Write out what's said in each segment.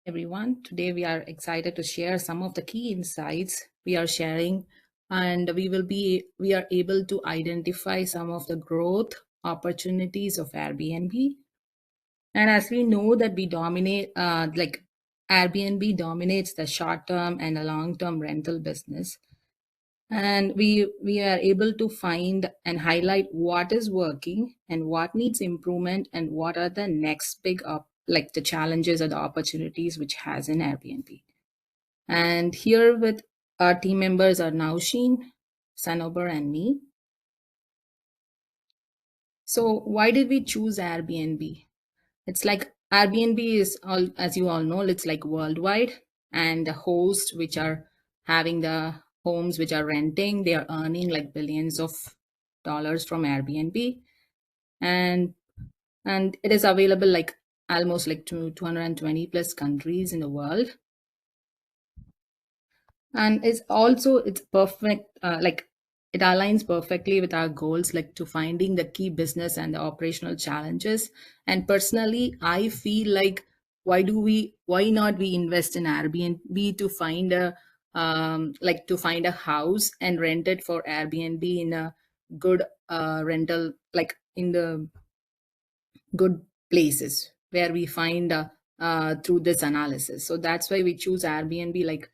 Everyone. Today we are excited to share some of the key insights we are sharing, and we are able to identify some of the growth opportunities of Airbnb. And as we know that we dominate, like Airbnb dominates the short term and the long term rental business, and we are able to find and highlight what is working and what needs improvement and what are the next big up like the challenges or the opportunities which has in Airbnb. And here with our team members are Naushin, Sanober, and me. So why did we choose Airbnb? It's like Airbnb is all, as you all know, it's like worldwide, and the hosts which are having the homes which are renting, they are earning like billions of dollars from Airbnb, and it is available like almost like to 220 plus countries in the world. And it's perfect, like it aligns perfectly with our goals, like to finding the key business and the operational challenges. And personally I feel like why not we invest in Airbnb to find a to find a house and rent it for Airbnb in a good rental, like in the good places where we find through this analysis. So that's why we choose Airbnb, like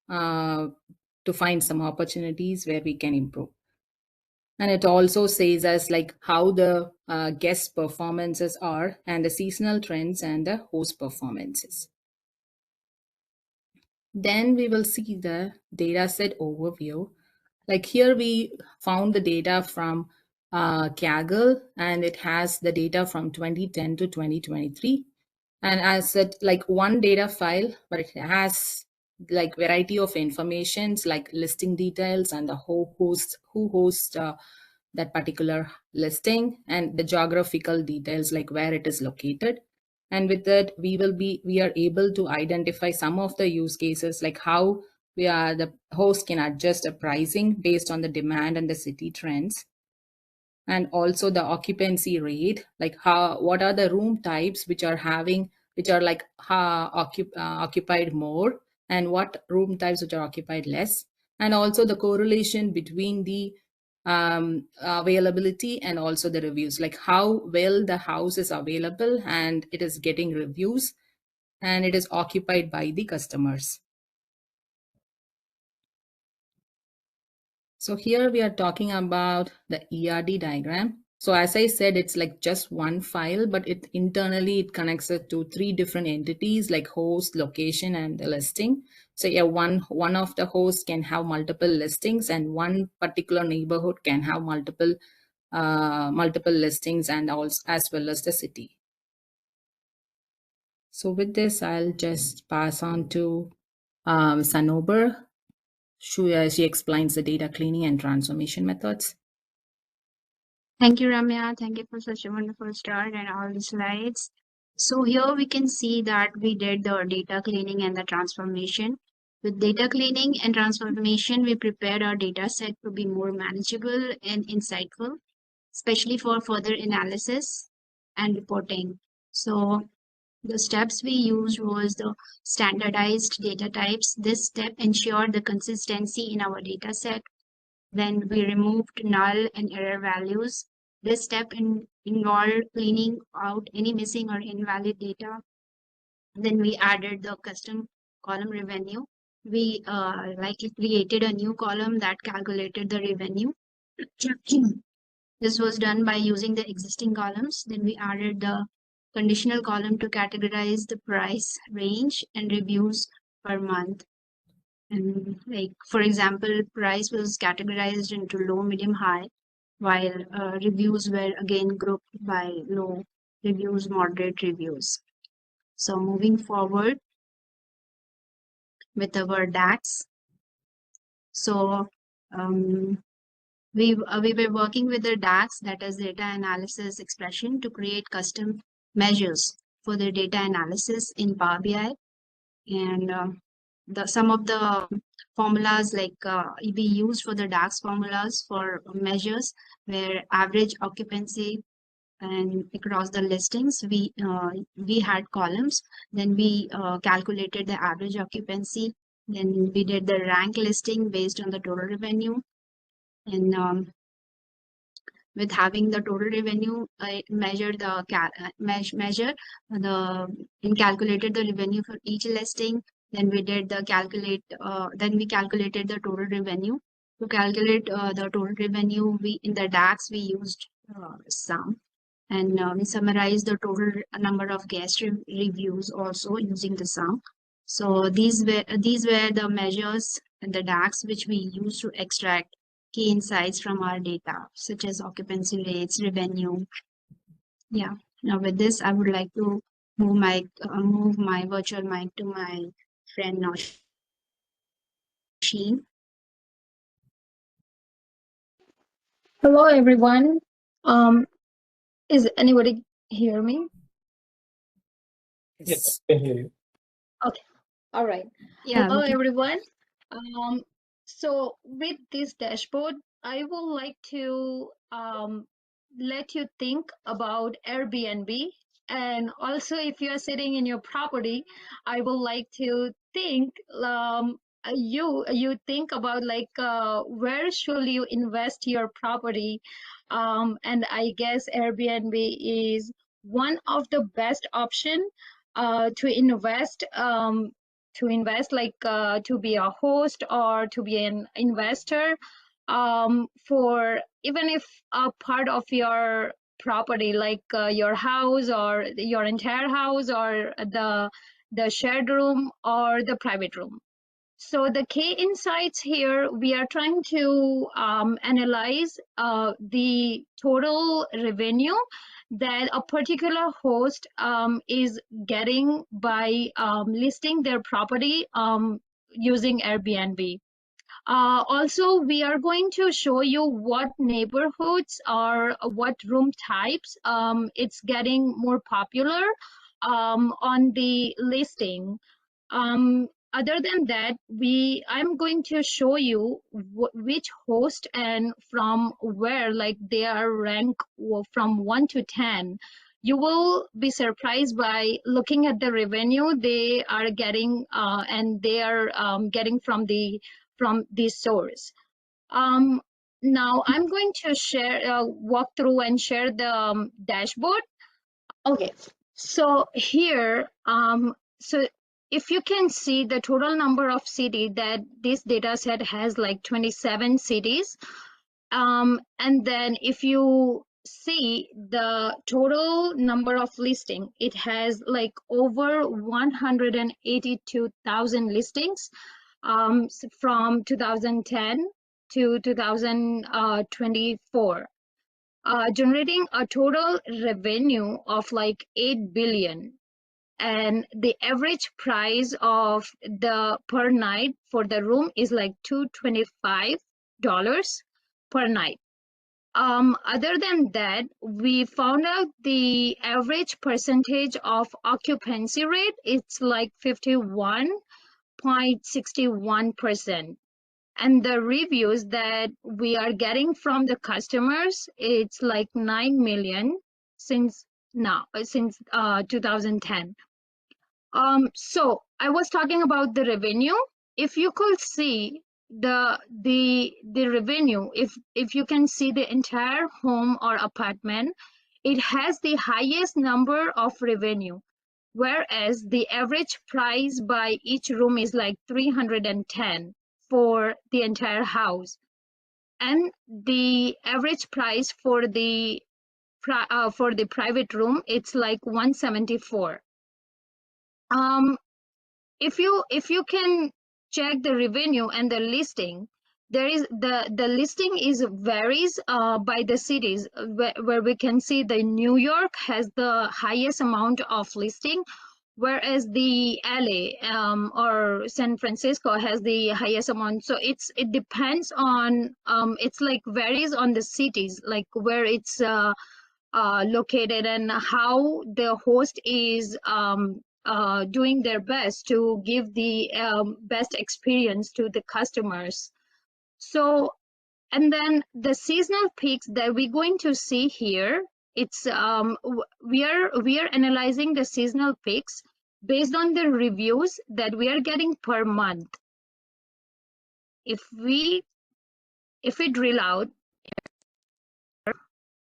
uh, to find some opportunities where we can improve. And it also says us like how the guest performances are and the seasonal trends and the host performances. Then we will see the data set overview. Like here we found the data from Kaggle, and it has the data from 2010 to 2023. And as it like one data file, but it has like variety of informations like listing details and the who hosts that particular listing, and the geographical details like where it is located. And with that we are able to identify some of the use cases, like how the host can adjust the pricing based on the demand and the city trends, and also the occupancy rate, like how what are the room types which are like occupied more, and what room types which are occupied less, and also the correlation between the availability and also the reviews, like how well the house is available and it is getting reviews and it is occupied by the customers. So here we are talking about the ERD diagram. So as I said, it's like just one file, but it internally it connects it to three different entities like host, location, and the listing. So yeah, one of the hosts can have multiple listings, and one particular neighborhood can have multiple listings, and also as well as the city. So with this, I'll just pass on to Sanober. She explains the data cleaning and transformation methods. Thank you, Ramya. Thank you for such a wonderful start and all the slides. So here we can see that we did the data cleaning and the transformation. With data cleaning and transformation, we prepared our data set to be more manageable and insightful, especially for further analysis and reporting. So the steps we used was the standardized data types. This step ensured the consistency in our data set. Then we removed null and error values. This step involved cleaning out any missing or invalid data. Then we added the custom column revenue. We likely created a new column that calculated the revenue. This was done by using the existing columns. Then we added the conditional column to categorize the price range and reviews per month. And like, for example, price was categorized into low, medium, high, while reviews were again grouped by low reviews, moderate reviews. So moving forward with our DAX. So we were working with the DAX, that is data analysis expression, to create custom measures for the data analysis in PowerBI. And some of the formulas like we used for the DAX formulas for measures were average occupancy, and across the listings we had columns. Then we calculated the average occupancy. Then we did the rank listing based on the total revenue. And with having the total revenue, I measured the and calculated the revenue for each listing. Then we did the then we calculated the total revenue. To calculate the total revenue, we in the DAX we used sum, and we summarized the total number of guest reviews also using the sum. So these were the measures in the DAX which we used to extract key insights from our data, such as occupancy rates, revenue. Yeah. Now with this, I would like to move my virtual mic to my friend Nausheen. Hello, everyone. Is anybody hear me? Yes, I can hear you. Okay. All right. Yeah. Hello, everyone. So with this dashboard, I would like to let you think about Airbnb. And also, if you're sitting in your property, I would like to think you think about like where should you invest your property, and I guess Airbnb is one of the best option to invest, like to be a host or to be an investor, for even if a part of your property, like your house or your entire house or the shared room or the private room. So the key insights here, we are trying to analyze the total revenue that a particular host is getting by listing their property using Airbnb. Also, we are going to show you what neighborhoods or what room types it's getting more popular on the listing. Other than that, I'm going to show you which host and from where, like they are ranked from 1 to 10. You will be surprised by looking at the revenue they are getting, and they are getting from this source. Now I'm going to walk through and share the dashboard. Okay, so here, so if you can see the total number of cities that this data set has, like 27 cities. And then if you see the total number of listing, it has like over 182,000 listings from 2010 to 2024. Generating a total revenue of like 8 billion, and the average price of the per night for the room is like $225 per night. Other than that, we found out the average percentage of occupancy rate, it's like 51.61%. And the reviews that we are getting from the customers, it's like 9 million since 2010. So I was talking about the revenue. If you could see the revenue, if you can see the entire home or apartment, it has the highest number of revenue, whereas the average price by each room is like 310 for the entire house, and the average price for the private room, it's like 174. If you can check the revenue and the listing, there is the listing is varies by the cities, where we can see the New York has the highest amount of listing, whereas the LA or San Francisco has the highest amount. So it depends on it's like varies on the cities, like where it's located and how the host is doing their best to give the best experience to the customers. So, and then the seasonal peaks that we're going to see here, it's we are analyzing the seasonal peaks based on the reviews that we are getting per month. If we drill out,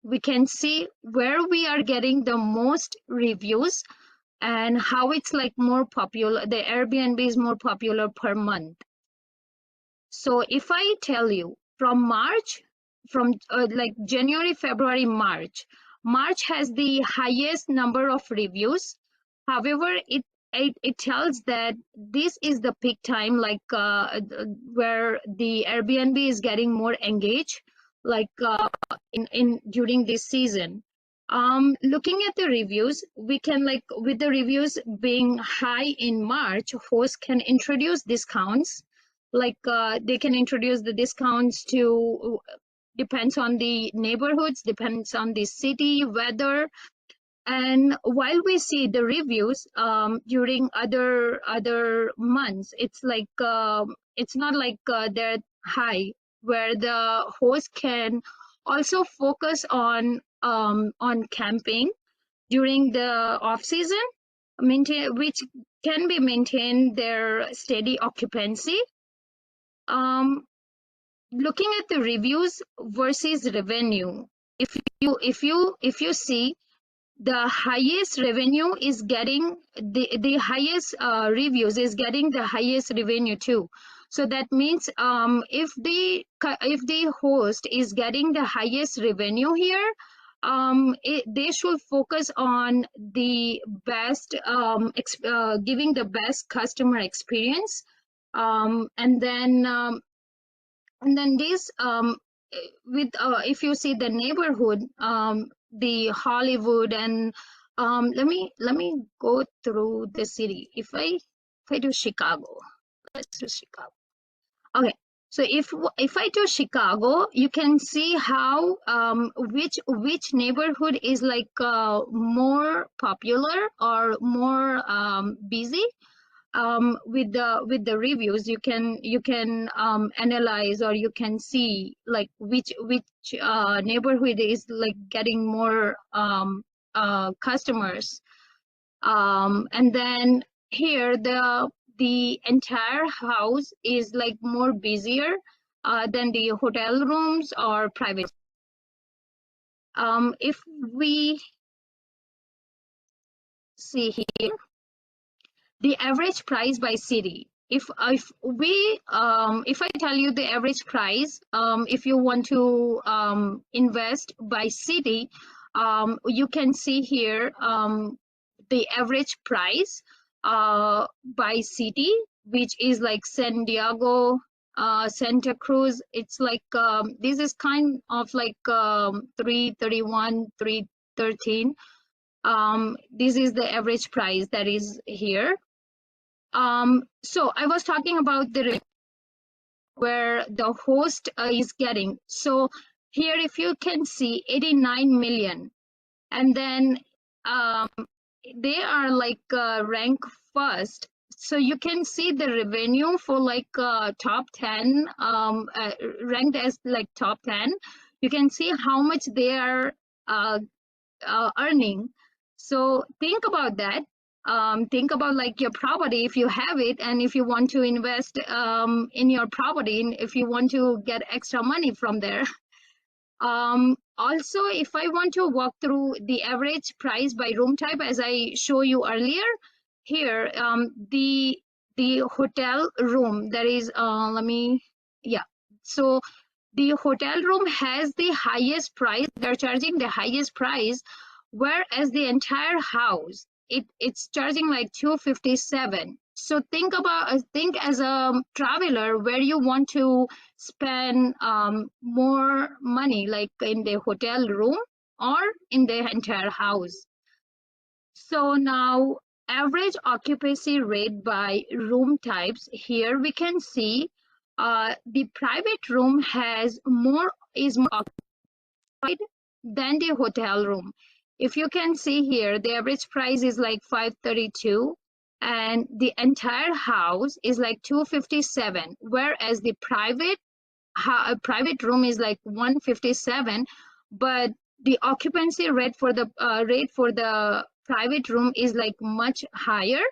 we can see where we are getting the most reviews and how it's like more popular. The Airbnb is more popular per month. So if I tell you from March, from like January, February, March has the highest number of reviews. However, it tells that this is the peak time, like where the Airbnb is getting more engaged, like in during this season. Looking at the reviews, we can, like, with the reviews being high in March, hosts can introduce discounts. Like they can introduce the discounts to, depends on the neighborhoods, depends on the city, weather. And while we see the reviews during other months, it's like it's not like they're high, where the host can also focus on camping during the off season, maintain, which can be maintain their steady occupancy. Looking at the reviews versus revenue, if you see, the highest revenue is getting the highest reviews is getting the highest revenue too. So that means if the host is getting the highest revenue here, they should focus on the best, giving the best customer experience. And then this with if you see the neighborhood, the Hollywood, and let me go through the city. If I do Chicago, let's do Chicago. Okay, so if I do Chicago, you can see how which neighborhood is like more popular or more busy. With the reviews, you can analyze, or you can see like which neighborhood is like getting more customers. And then here the entire house is like more busier than the hotel rooms or private. If we see here, the average price by city. If I tell you the average price, if you want to invest by city, you can see here the average price by city, which is like San Diego, Santa Cruz. It's like this is kind of like 331, 313. This is the average price that is here. So I was talking about the where the host is getting. So here, if you can see 89 million, and then they are like rank first. So you can see the revenue for like top 10, ranked as like top 10. You can see how much they are earning. So think about that. Think about like your property, if you have it, and if you want to invest in your property, and if you want to get extra money from there. Also, if I want to walk through the average price by room type, as I show you earlier, here the hotel room, that is so the hotel room has the highest price. They're charging the highest price, whereas the entire house, it's charging like 257. So think as a traveler, where you want to spend more money, like in the hotel room or in the entire house. So now, average occupancy rate by room types. Here we can see the private room is more occupied than the hotel room. If you can see here, the average price is like 532, and the entire house is like 257, whereas the private room is like 157, but the occupancy rate for the private room is like much higher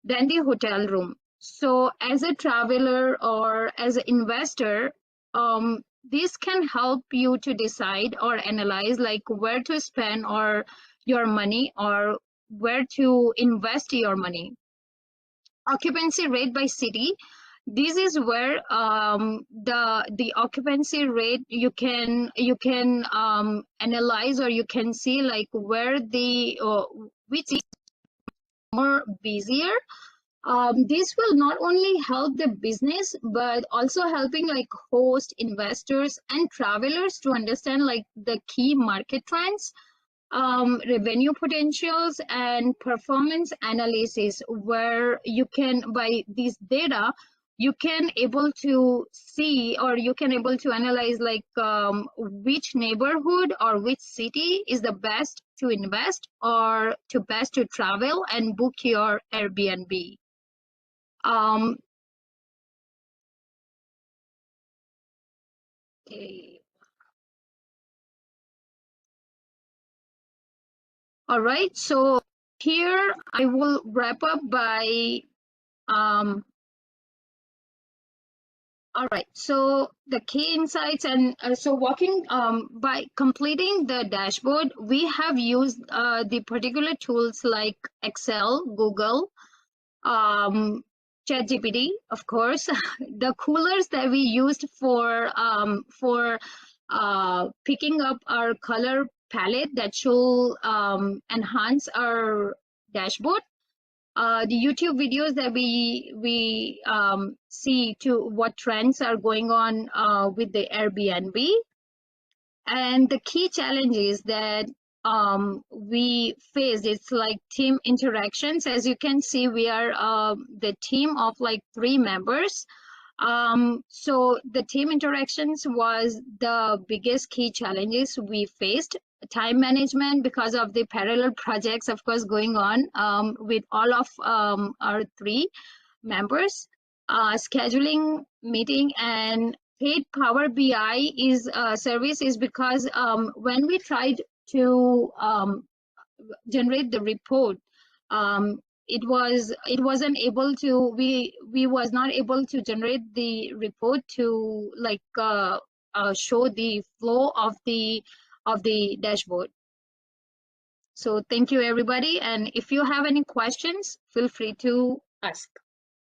than the hotel room. So as a traveler or as an investor, this can help you to decide or analyze like where to spend or your money or where to invest your money. Occupancy rate by city. This is where the occupancy rate you can analyze, or you can see like where the which is more busier. This will not only help the business but also helping like host, investors and travelers to understand like the key market trends, revenue potentials and performance analysis, where you can, by this data, you can able to see, or you can able to analyze like which neighborhood or which city is the best to invest or to best to travel and book your Airbnb. Okay. All right, so here I will wrap up by all right, so the key insights, and so walking by completing the dashboard, we have used the particular tools like Excel, Google, ChatGPT, of course, the coolers that we used for picking up our color palette that should enhance our dashboard. The YouTube videos that we see to what trends are going on with the Airbnb, and the key challenges that we faced. It's like team interactions. As you can see, we are the team of like 3 members. So the team interactions was the biggest key challenges we faced. Time management, because of the parallel projects, of course, going on with all of our 3 members. Scheduling meeting and paid Power BI is service is because when we tried to generate the report, it wasn't able to, we was not able to generate the report to like show the flow of the dashboard. So thank you everybody, and if you have any questions, feel free to ask.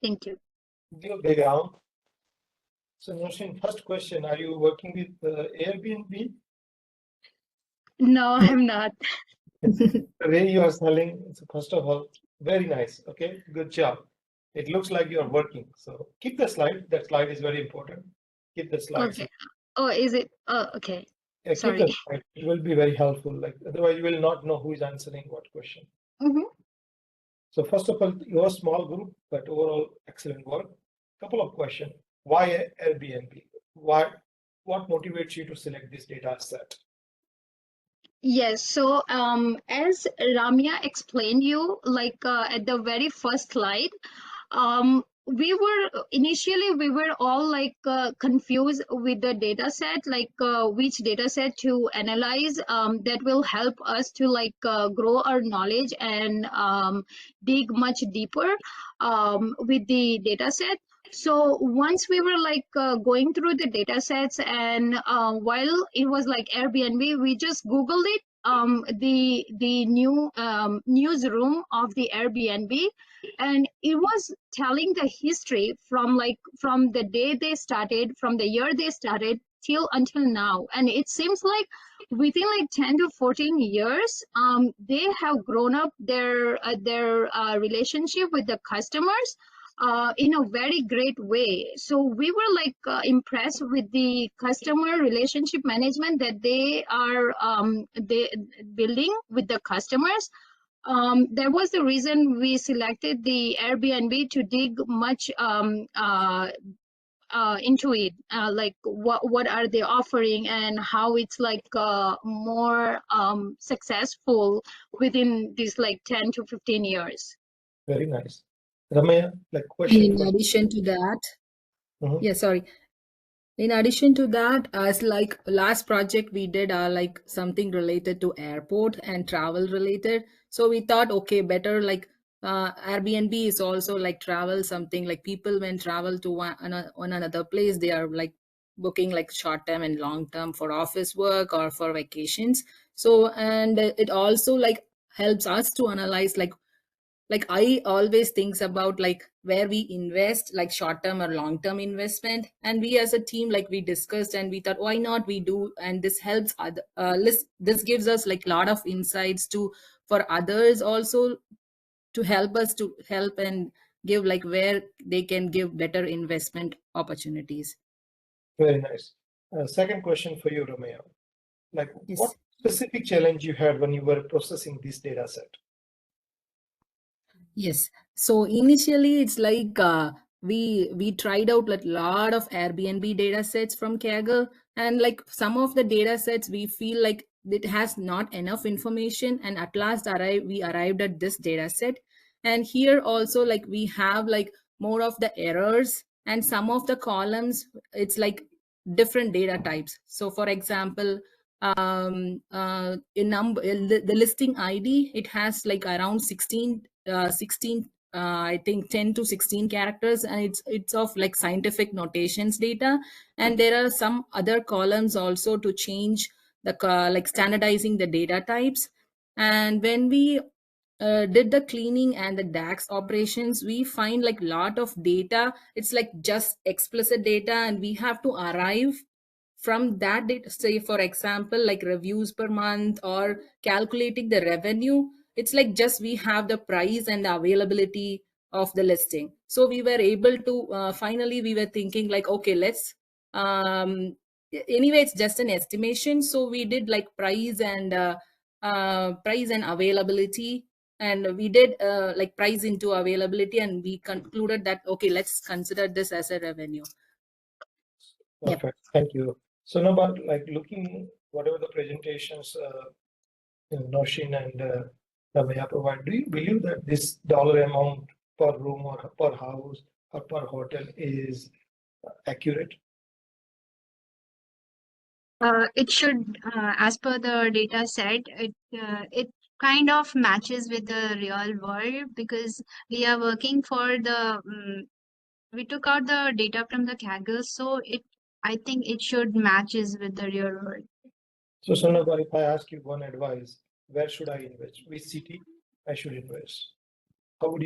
Thank you. So Nosheen, first question, are you working with Airbnb? No, I'm not. The way you are selling, so first of all, very nice. Okay, good job. It looks like you are working. So keep the slide. That slide is very important. Keep the slide. Okay. Oh, is it? Oh, okay. Yeah, Sorry. keep the slide. It will be very helpful. Like otherwise, you will not know who is answering what question. So first of all, you're a small group, but overall excellent work. Couple of questions. Why Airbnb? What motivates you to select this data set? Yes, so as Ramya explained you, like at the very first slide, we were all like confused with the data set, like which data set to analyze that will help us to like grow our knowledge and dig much deeper with the data set. So once we were like going through the data sets, and while it was like Airbnb, we just Googled it, the new newsroom of the Airbnb, and it was telling the history from the day they started, from the year they started till until now. And it seems like within like 10 to 14 years, they have grown up their relationship with the customers in a very great way. So we were like impressed with the customer relationship management that they are building with the customers. That was the reason we selected the Airbnb to dig much into it, like what are they offering and how it's like more successful within these like 10 to 15 years. Very nice. Ramya, like question. In addition to that, yeah, sorry. In addition to that, as like last project we did like something related to airport and travel related. So we thought, okay, better like Airbnb is also like travel something, like people when travel to one another place, they are like booking like short term and long term for office work or for vacations. So and it also like helps us to analyze like I always thinks about like where we invest, like short term or long term investment, and we as a team like we discussed and we thought why not we do, and this helps other this gives us like a lot of insights to for others also to help us to help and give like where they can give better investment opportunities. Very nice. Second question for you, Ramaya. Like, Yes. what specific challenge you had when you were processing this data set? Yes. So initially, it's like we tried out a lot of Airbnb data sets from Kaggle, and like some of the data sets we feel like it has not enough information, and at last we arrived at this data set. And here also like we have like more of the errors, and some of the columns it's like different data types. So for example, the listing ID, it has like around 16 I think 10 to 16 characters, and it's of like scientific notations data. And there are some other columns also to change the like standardizing the data types. And when we did the cleaning and the DAX operations, we find like lot of data, it's like just explicit data, and we have to arrive from that data. Say for example like reviews per month or calculating the revenue, it's like just we have the price and the availability of the listing. So we were able to finally we were thinking like, okay, let's anyway it's just an estimation, so we did like price and availability, and we did like price into availability, and we concluded that okay, let's consider this as a revenue. Perfect. Yep. Thank you. So now about like looking whatever the presentations Noshin and Ramaya provide, do you believe that this dollar amount per room or per house or per hotel is accurate? It should, as per the data set, it kind of matches with the real world, because we are working for the we took out the data from the Kaggle, so I think it should matches with the real world. So Sonabar, if I ask you one advice, where should I invest? Which city I should invest? What would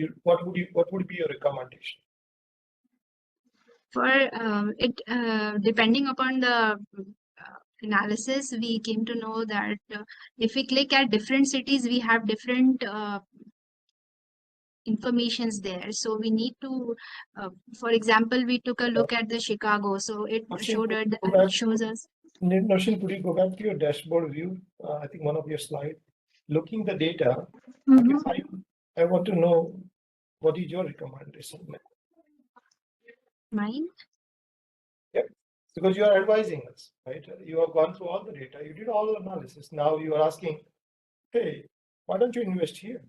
be your recommendation? For it, depending upon the analysis, we came to know that if we click at different cities, we have different informations there. So we need to, for example, we took a look at the Chicago, so it shows us. Noshin, could you go back to your dashboard view? I think one of your slides, looking the data. I want to know what is your recommendation. Mine? Yep. Because you are advising us, right? You have gone through all the data, you did all the analysis. Now you are asking, hey, why don't you invest here?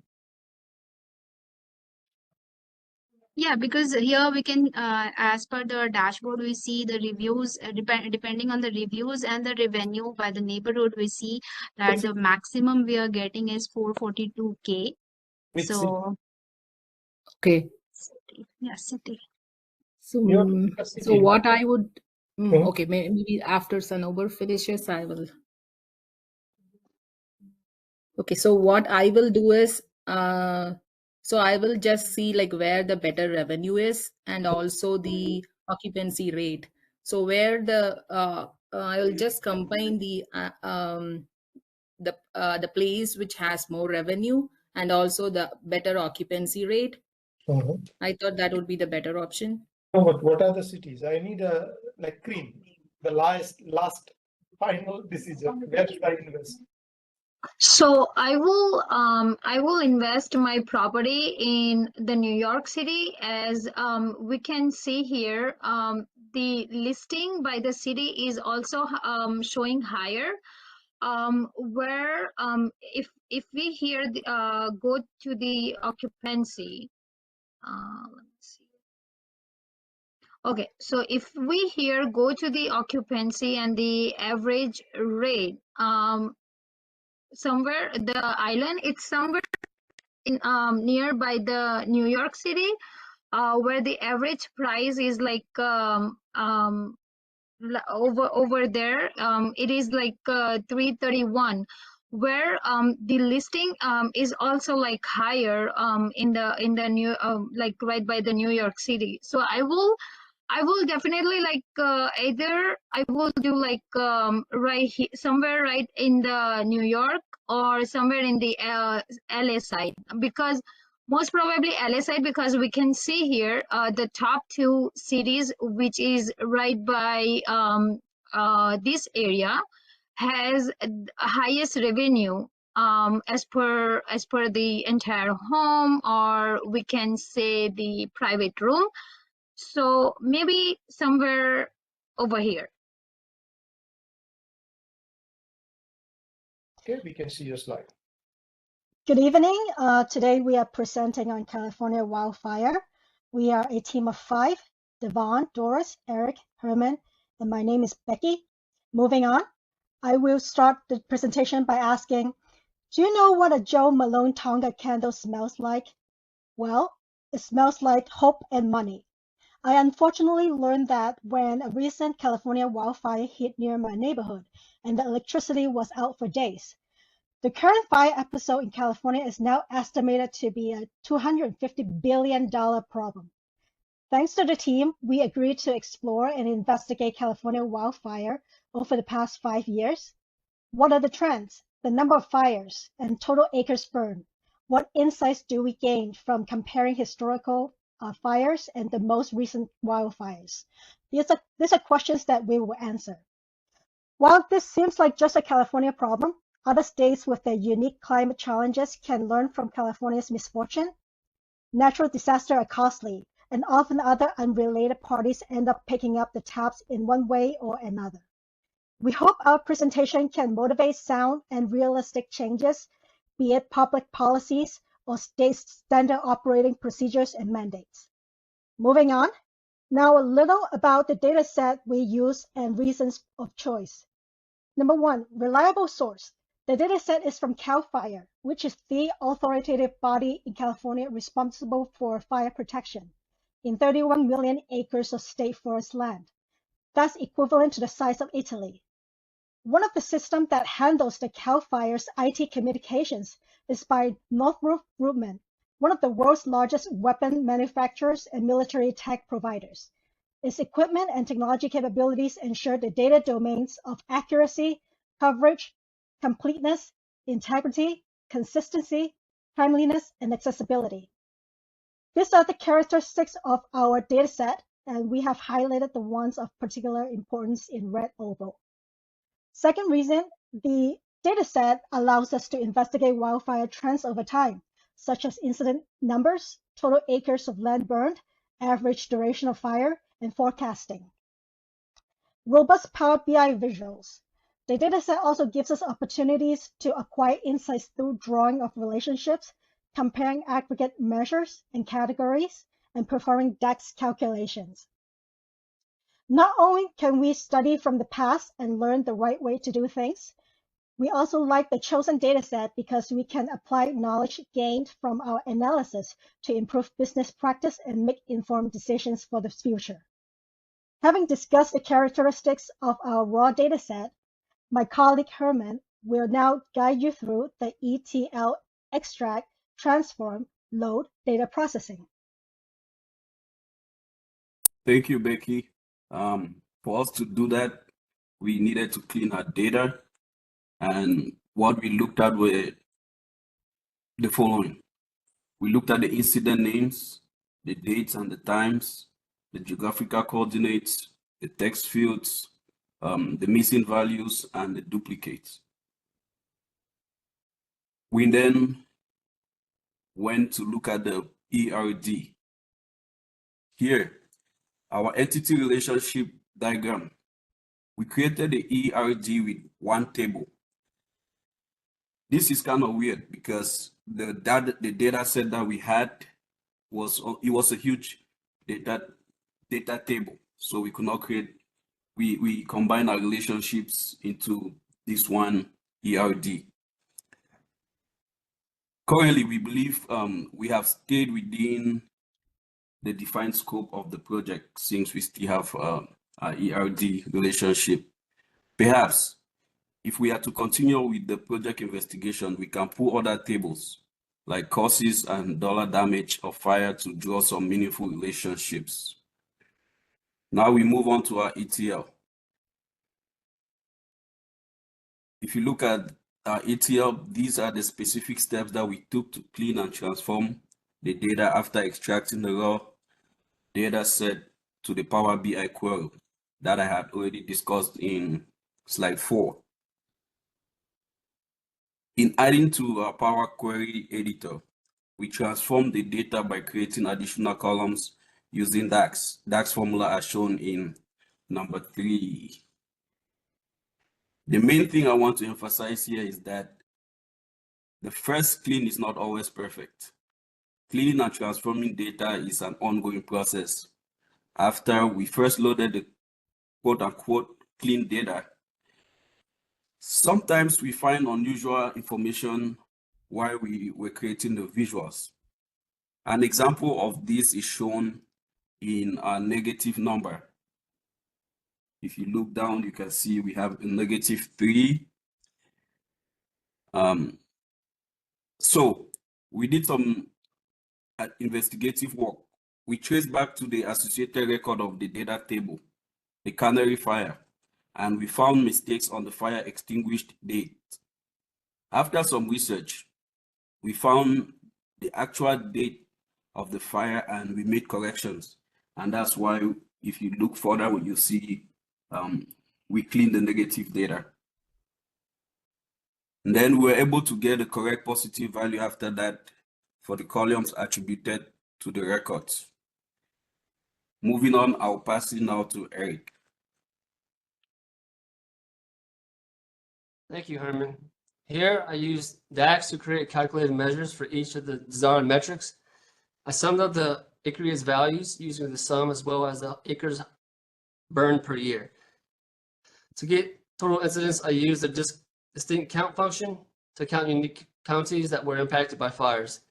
Yeah, because here we can, as per the dashboard, we see the reviews, depending on the reviews and the revenue by the neighborhood, we see that the maximum we are getting is 442K. Which so, okay. City. Yeah, city. So what I would, okay, maybe after Sanobar finishes, I will. Okay, so what I will do is, so I will just see like where the better revenue is and also the occupancy rate. So where the I will just combine the place which has more revenue and also the better occupancy rate. I thought that would be the better option. No, but what are the cities? I need a like cream, the last final decision. Where should I invest? So I will invest my property in the New York City, as we can see here. The listing by the city is also showing higher. Where if we here go to the occupancy, let's see. Okay, so if we here go to the occupancy and the average rate, somewhere the island, it's somewhere in nearby the New York City, where the average price is like over there, it is like 331, where the listing is also like higher in the new like right by the New York City. So I will definitely like either I will do like somewhere right in the New York or somewhere in the LA side, because most probably LA side, because we can see here the top two cities, which is right by this area, has highest revenue as per the entire home, or we can say the private room. So maybe somewhere over here. Okay, we can see your slide. Good evening. Today we are presenting on California wildfire. We are a team of 5, Devon, Doris, Eric, Herman, and my name is Becky. Moving on, I will start the presentation by asking, do you know what a Joe Malone Tonga candle smells like? Well, it smells like hope and money. I unfortunately learned that when a recent California wildfire hit near my neighborhood and the electricity was out for days. The current fire episode in California is now estimated to be a $250 billion problem. Thanks to the team, we agreed to explore and investigate California wildfire over the past 5 years. What are the trends, the number of fires, and total acres burned? What insights do we gain from comparing historical fires and the most recent wildfires? These are questions that we will answer. While this seems like just a California problem, other states with their unique climate challenges can learn from California's misfortune. Natural disasters are costly, and often other unrelated parties end up picking up the tabs in one way or another. We hope our presentation can motivate sound and realistic changes, be it public policies or state standard operating procedures and mandates. Moving on, now a little about the data set we use and reasons of choice. Number 1, reliable source. The data set is from CAL FIRE, which is the authoritative body in California responsible for fire protection in 31 million acres of state forest land. That's equivalent to the size of Italy. One of the systems that handles the CAL FIRE's IT communications is by Northrop Grumman, one of the world's largest weapon manufacturers and military tech providers. Its equipment and technology capabilities ensure the data domains of accuracy, coverage, completeness, integrity, consistency, timeliness, and accessibility. These are the characteristics of our dataset, and we have highlighted the ones of particular importance in red oval. Second reason, the dataset allows us to investigate wildfire trends over time, such as incident numbers, total acres of land burned, average duration of fire, and forecasting. Robust PowerBI visuals. The dataset also gives us opportunities to acquire insights through drawing of relationships, comparing aggregate measures and categories, and performing DEX calculations. Not only can we study from the past and learn the right way to do things, we also like the chosen dataset because we can apply knowledge gained from our analysis to improve business practice and make informed decisions for the future. Having discussed the characteristics of our raw dataset, my colleague Herman will now guide you through the ETL extract, transform, load data processing. Thank you, Becky. For us to do that, we needed to clean our data. And what we looked at were the following. We looked at the incident names, the dates and the times, the geographical coordinates, the text fields, the missing values, and the duplicates. We then went to look at the ERD. Here, our entity relationship diagram. We created the ERD with one table. This is kind of weird because the data set that we had was a huge data data table. So we could not create, we combine our relationships into this one ERD. Currently, we believe we have stayed within the defined scope of the project since we still have our ERD relationship. Perhaps if we are to continue with the project investigation, we can pull other tables like causes and dollar damage of fire to draw some meaningful relationships. Now we move on to our ETL. If you look at our ETL, these are the specific steps that we took to clean and transform the data after extracting the raw data set to the PowerBI query that I had already discussed in slide 4. In adding to our Power Query editor, we transform the data by creating additional columns using DAX. DAX formula as shown in number 3. The main thing I want to emphasize here is that the first clean is not always perfect. Cleaning and transforming data is an ongoing process. After we first loaded the quote-unquote clean data, sometimes we find unusual information while we were creating the visuals. An example of this is shown in our negative number. If you look down, you can see we have a -3. So we did some investigative work. We traced back to the associated record of the data table, the canary fire, and we found mistakes on the fire extinguished date. After some research, we found the actual date of the fire and we made corrections. And that's why if you look further, you see we cleaned the negative data. And then we were able to get the correct positive value after that for the columns attributed to the records. Moving on, I'll pass it now to Eric. Thank you, Herman. Here, I used DAX to create calculated measures for each of the desired metrics. I summed up the acreage values using the sum as well as the acres burned per year. To get total incidents, I used a distinct count function to count unique counties that were impacted by fires.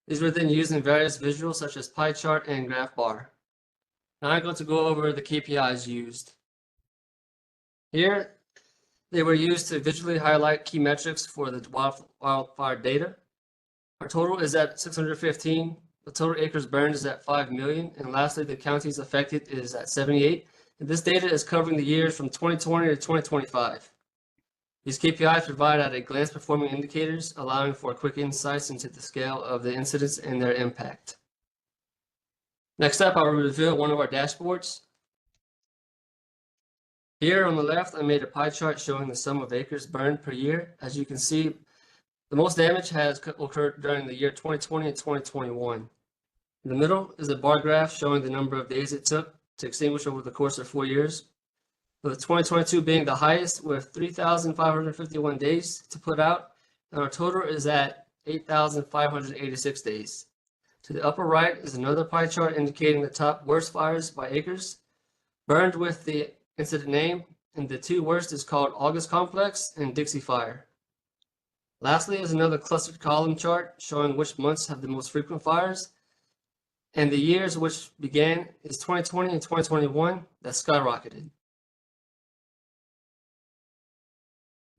These were then used in various visuals such as pie chart and graph bar. Now I'm going to go over the KPIs used. Here, they were used to visually highlight key metrics for the wildfire data. Our total is at 615. The total acres burned is at 5 million. And lastly, the counties affected is at 78. And this data is covering the years from 2020 to 2025. These KPIs provide at a glance performing indicators, allowing for quick insights into the scale of the incidents and their impact. Next up, I will reveal one of our dashboards. Here on the left, I made a pie chart showing the sum of acres burned per year. As you can see, the most damage has occurred during the year 2020 and 2021. In the middle is a bar graph showing the number of days it took to extinguish over the course of 4 years, with 2022 being the highest with 3,551 days to put out, and our total is at 8,586 days. To the upper right is another pie chart indicating the top worst fires by acres, burned with the incident name, and the 2 worst is called August Complex and Dixie Fire. Lastly is another clustered column chart showing which months have the most frequent fires, and the years which began is 2020 and 2021 that skyrocketed.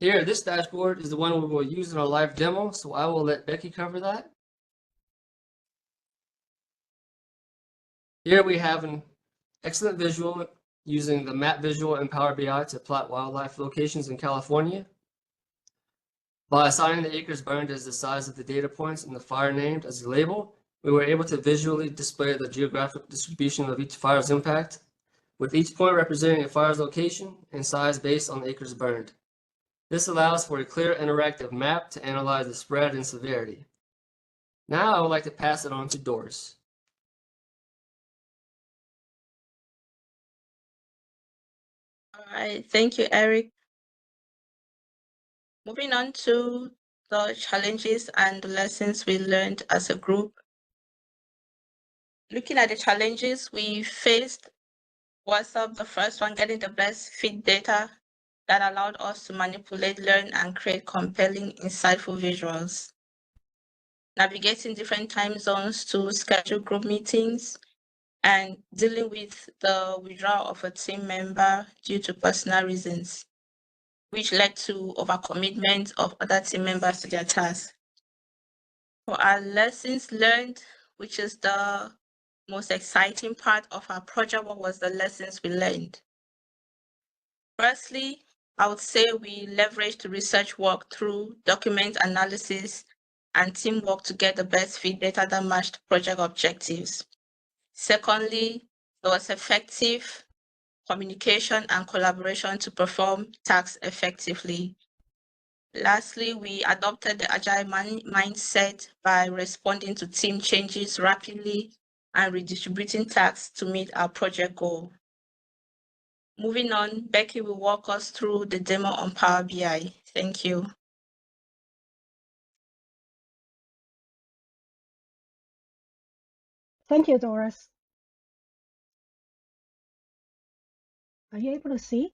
Here, this dashboard is the one we will use in our live demo, so I will let Becky cover that. Here we have an excellent visual using the map visual in PowerBI to plot wildlife locations in California. By assigning the acres burned as the size of the data points and the fire named as a label, we were able to visually display the geographic distribution of each fire's impact, with each point representing a fire's location and size based on the acres burned. This allows for a clear interactive map to analyze the spread and severity. Now I would like to pass it on to Doris. All right, thank you, Eric. Moving on to the challenges and the lessons we learned as a group. Looking at the challenges we faced, what's up? The first one, getting the best feed data that allowed us to manipulate, learn, and create compelling, insightful visuals. Navigating different time zones to schedule group meetings, and dealing with the withdrawal of a team member due to personal reasons, which led to overcommitment of other team members to their tasks. For our lessons learned, which is the most exciting part of our project, what was the lessons we learned? Firstly, I would say we leveraged research work through document analysis and teamwork to get the best feed data that matched project objectives. Secondly, there was effective communication and collaboration to perform tasks effectively. Lastly, we adopted the Agile mindset by responding to team changes rapidly and redistributing tasks to meet our project goal. Moving on, Becky will walk us through the demo on Power BI. Thank you. Thank you, Doris. Are you able to see?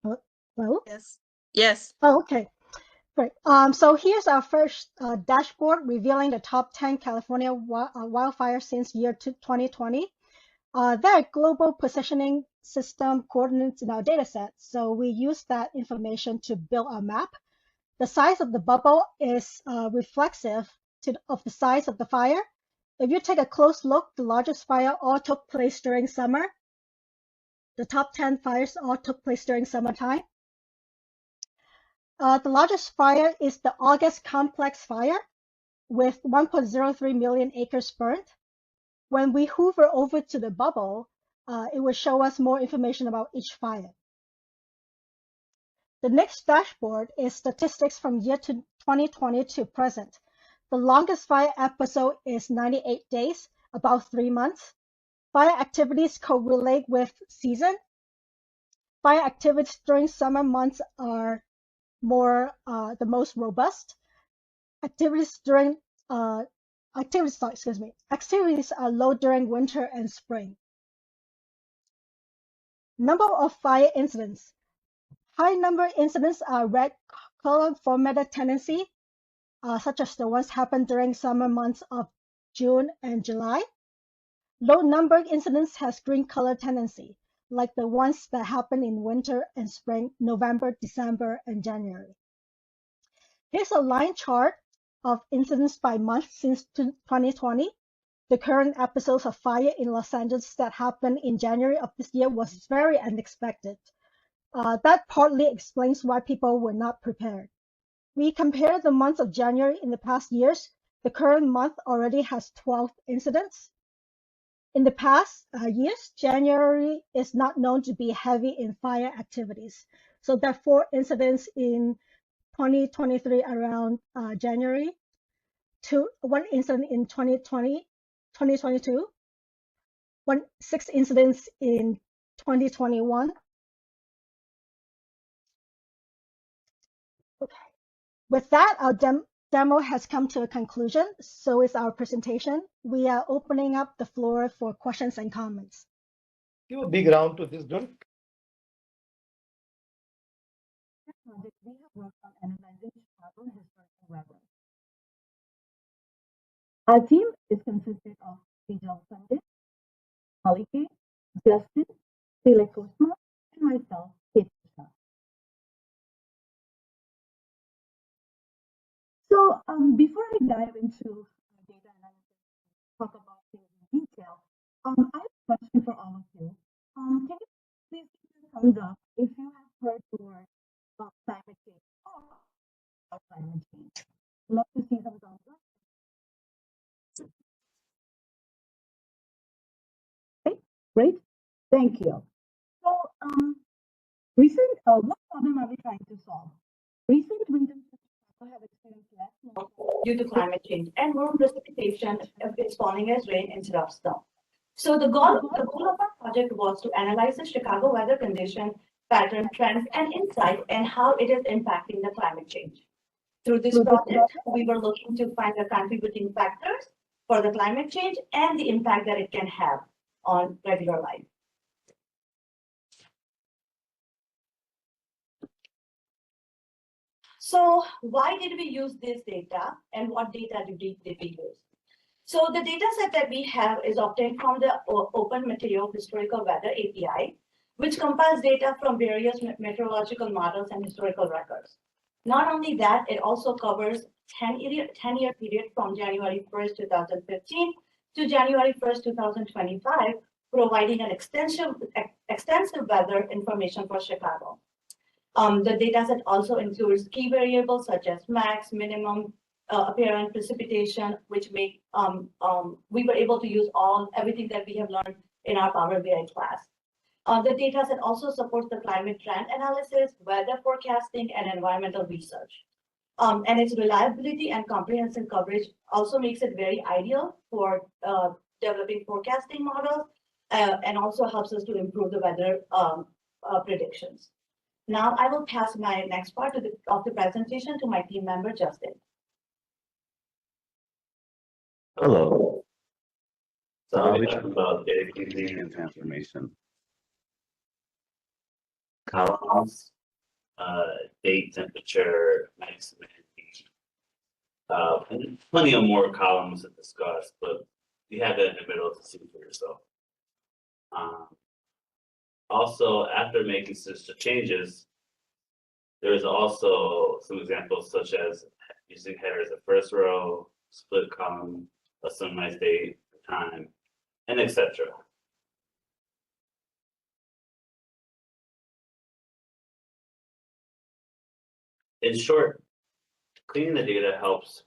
Hello? Yes. Yes. Oh, okay. Great. So here's our first dashboard revealing the top 10 California wildfires since year 2020. There are global positioning system coordinates in our data set. So we use that information to build our map. The size of the bubble is reflexive of the size of the fire. If you take a close look, the largest fire all took place during summer. The top 10 fires all took place during summertime. The largest fire is the August complex fire with 1.03 million acres burnt. When we hover over to the bubble, it will show us more information about each fire. The next dashboard is statistics from year 2020 to present. The longest fire episode is 98 days, about 3 months. Fire activities correlate with season. Fire activities during summer months are the most robust. Activities are low during winter and spring. Number of fire incidents. High number incidents are red color formatted tendency, such as the ones happened during summer months of June and July. Low number incidents has green color tendency, like the ones that happen in winter and spring, November, December, and January. Here's a line chart of incidents by month since 2020. The current episodes of fire in Los Angeles that happened in January of this year was very unexpected. That partly explains why people were not prepared. We compare the months of January in the past years. The current month already has 12 incidents. In the past years, January is not known to be heavy in fire activities. So there are 4 incidents in 2023 around January, 1 incident in 2022, 6 incidents in 2021. Okay. With that, our demo has come to a conclusion. So is our presentation. We are opening up the floor for questions and comments. Give a big round to this, don't? We have worked on analyzing Chicago historical weather. Our team is consisted of Vijay Pandit, Maliki, Justin, Tilak Kusma, and myself, Kate Krishna. So before I dive into data analysis, talk about things in detail, I have a question for all of you. Can you please give a thumbs up if you have heard the word climate change or climate change? Love to see some thumbs up. Okay, great. Thank you. So, what problem are we trying to solve? Recent winters have experienced less snowfall due to climate change, and more precipitation is falling as rain instead of snow. So the goal of our project was to analyze the Chicago weather condition, pattern, trends, and insight, and how it is impacting the climate change. Through this project, we were looking to find the contributing factors for the climate change and the impact that it can have on regular life. So why did we use this data and what data did we use? So the data set that we have is obtained from the Open Material Historical Weather API, which compiles data from various meteorological models and historical records. Not only that, it also covers 10-year period from January 1st, 2015 to January 1st, 2025, providing an extensive weather information for Chicago. The dataset also includes key variables such as max, minimum, apparent precipitation, which make we were able to use everything that we have learned in our PowerBI class. The dataset also supports the climate trend analysis, weather forecasting, and environmental research. And its reliability and comprehensive coverage also makes it very ideal for developing forecasting models, and also helps us to improve the weather predictions. Now I will pass my next part of the presentation to my team member, Justin. Hello. So I'll be talking about data cleaning and transformation. Columns, date, temperature, maximum, and plenty of more columns to discuss, but you have that in the middle to see for yourself. Also, after making such changes, there's also some examples such as using headers at first row, split column, a summarized date, time, and etc. In short, cleaning the data helps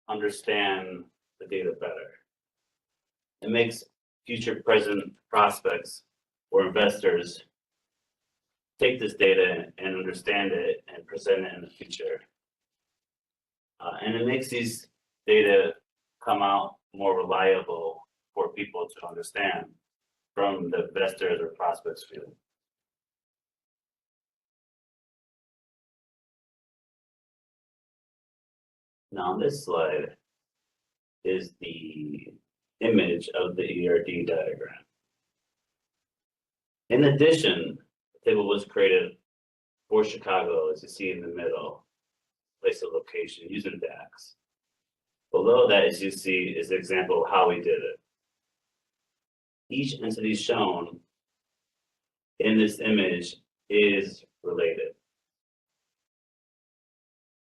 understand the data better. It makes future present prospects or investors take this data and understand it and present it in the future. And it makes these data come out more reliable for people to understand from the investors or prospects view. Now on this slide is the image of the ERD diagram. In addition, the table was created for Chicago, as you see in the middle, place of location using DAX. Below that, as you see, is an example of how we did it. Each entity shown in this image is related.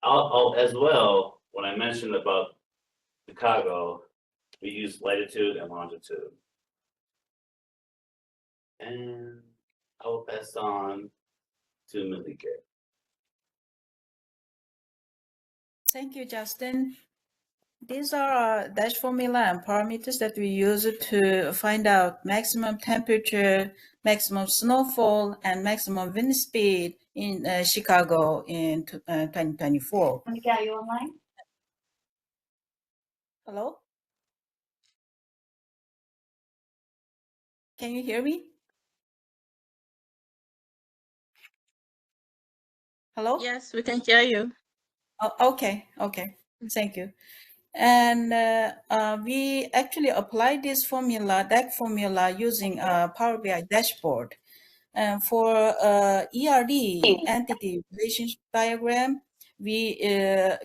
As well, when I mentioned about Chicago, we use latitude and longitude. And I will pass on to Malika. Thank you, Justin. These are dash formula and parameters that we use to find out maximum temperature, maximum snowfall, and maximum wind speed in Chicago in 2024. Malika, are you online? Hello? Can you hear me? Hello? Yes, we can hear you. Oh, okay. Thank you. And we actually applied this formula, that formula, using a Power BI dashboard. For ERD entity relationship diagram, we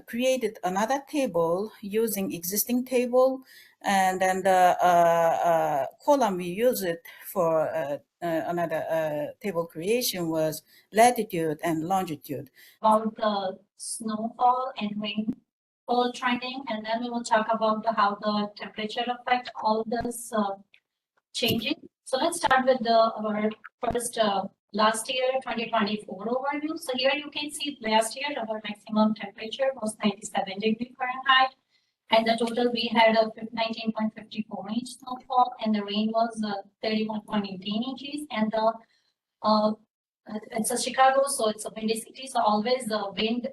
created another table using existing table, and then the column we used it for another table creation was latitude and longitude. About the snowfall and rainfall trending, and then we will talk about how the temperature affect all this changing. So let's start with our first last year 2024 overview. So here you can see last year our maximum temperature was 97 degrees Fahrenheit, and the total we had a 19.54 inch snowfall, and the rain was 31.18 inches, and the it's a Chicago, so it's a windy city, so always the wind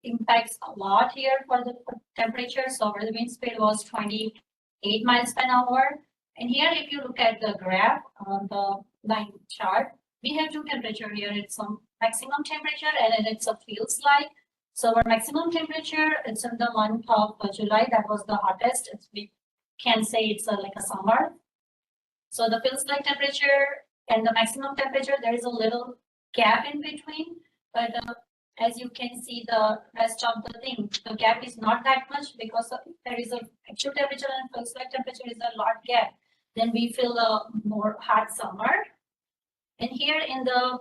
impacts a lot here for the temperature. So our wind speed was 28 miles per hour. And here, if you look at the graph on the line chart, we have two temperature here. It's some maximum temperature and then it's a feels like. So our maximum temperature, it's in the month of July, that was the hottest. can say it's like a summer. So the feels like temperature and the maximum temperature, there is a little gap in between, but as you can see, the rest of the thing, the gap is not that much, because there is a actual temperature and feels like temperature is a lot gap. Then we feel a more hot summer. And here in the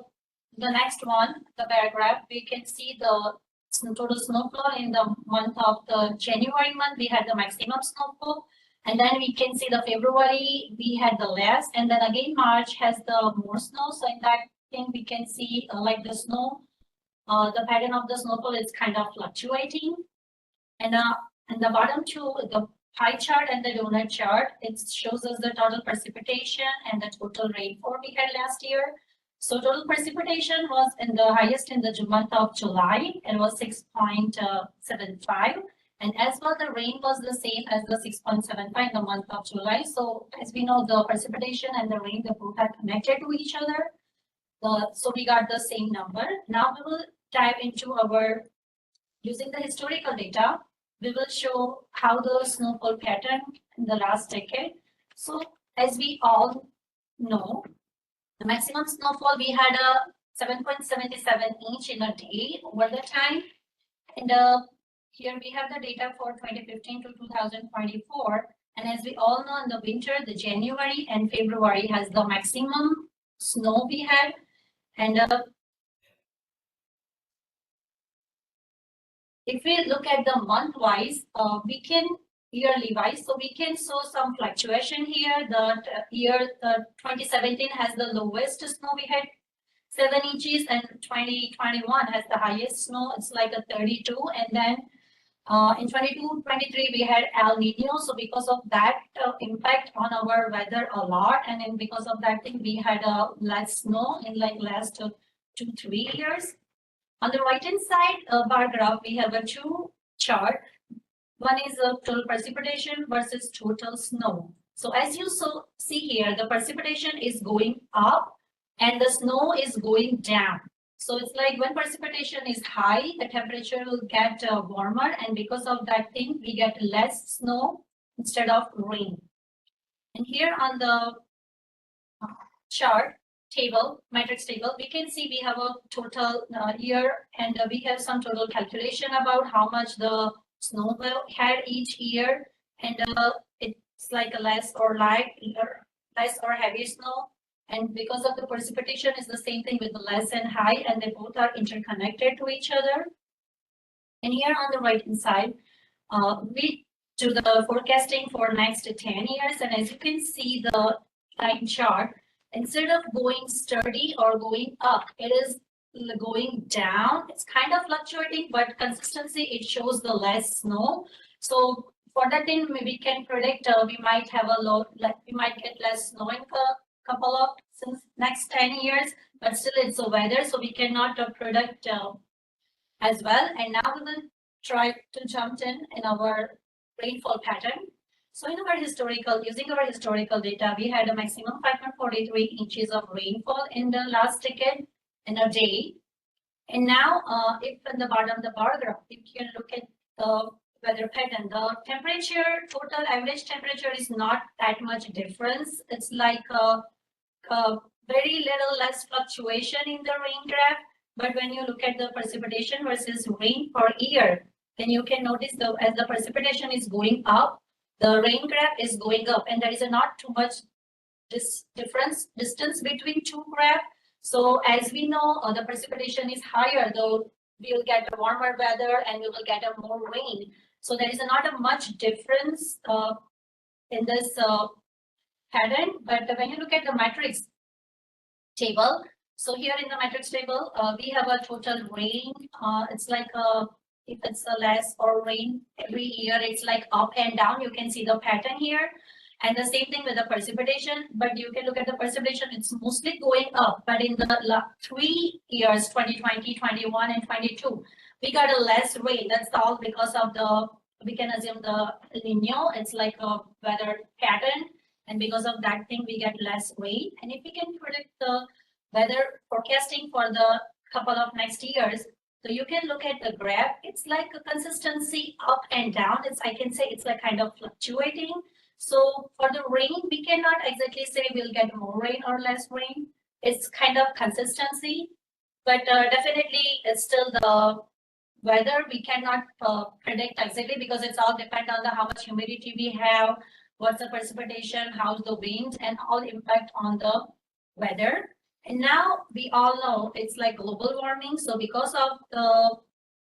next one, the paragraph, we can see the total snowfall in the month of the January month. We had the maximum snowfall, and then we can see the February we had the less, and then again March has the more snow. So in that thing we can see like the snow, the pattern of the snowfall is kind of fluctuating. And the bottom two, the pie chart and the donut chart, it shows us the total precipitation and the total rainfall we had last year. So total precipitation was in the highest in the month of July, and was 6.75. And as well, the rain was the same as the 6.75 in the month of July. So as we know, the precipitation and the rain, the both are connected to each other. So we got the same number. Now we will dive into our, using the historical data, we will show how the snowfall pattern in the last decade. So as we all know, the maximum snowfall, we had a 7.77 inch in a day over the time. And here we have the data for 2015 to 2024. And as we all know, in the winter, the January and February has the maximum snow we had. And if we look at the month wise, we can yearly wise, so we can show some fluctuation here. The year 2017 has the lowest snow, we had 7 inches, and 2021 has the highest snow, it's like a 32. And then in 22-23 we had El Nino, so because of that impact on our weather a lot, and then because of that thing we had less snow in like last 2-3 years. On the right hand side bar graph, we have a two chart. One is total precipitation versus total snow. So as you see here, the precipitation is going up and the snow is going down. So it's like when precipitation is high, the temperature will get warmer, and because of that thing, we get less snow instead of rain. And here on the chart table, matrix table, we can see we have a total year, and we have some total calculation about how much the snow had each year, and it's like a less or heavy snow. And because of the precipitation is the same thing with the less and high, and they both are interconnected to each other. And here on the right hand side, we do the forecasting for next 10 years. And as you can see the line chart, instead of going steady or going up, it is going down. It's kind of fluctuating, but consistency, it shows the less snow. So for that thing, we can predict we might have a low, like we might get less snow in a couple of since next 10 years, but still it's a weather, so we cannot predict as well. And now we will try to jump in our rainfall pattern. So in our historical, using our historical data, we had a maximum 5.43 inches of rainfall in the last decade in a day. And now, if in the bottom of the bar graph, if you can look at the weather pattern, the temperature, total average temperature is not that much difference. It's like a very little less fluctuation in the rain graph. But when you look at the precipitation versus rain per year, then you can notice as the precipitation is going up, the rain graph is going up, and there is not too much distance between two graphs. So as we know, the precipitation is higher, though we will get a warmer weather and we will get a more rain. So there is not a much difference in this pattern. But when you look at the matrix table, so here in the matrix table, we have a total rain. It's like if it's a less or rain every year, it's like up and down. You can see the pattern here. And the same thing with the precipitation, but you can look at the precipitation, it's mostly going up. But in the 3 years, 2020, 21, and 22, we got a less rain. That's all because of we can assume the El Nino, it's like a weather pattern. And because of that thing, we get less rain. And if we can predict the weather forecasting for the couple of next years, so you can look at the graph. It's like a consistency up and down. I can say it's like kind of fluctuating. So for the rain, we cannot exactly say we'll get more rain or less rain. It's kind of consistency, but definitely it's still the weather we cannot predict exactly because it's all depend on the how much humidity we have, what's the precipitation, how's the winds, and all impact on the weather. And now we all know it's like global warming. So because of the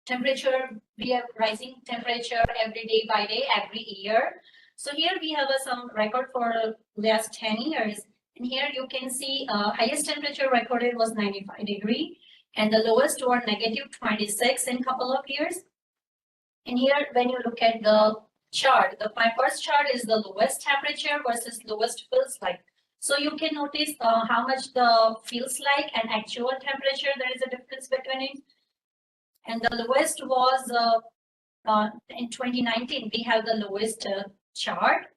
temperature, we have rising temperature every day by day, every year. So here we have some record for last 10 years. And here you can see highest temperature recorded was 95 degree and the lowest were negative 26 in couple of years. And here when you look at the chart, my first chart is the lowest temperature versus lowest feels like. So you can notice how much the feels like and actual temperature, there is a difference between it. And the lowest was in 2019, we have the lowest chart.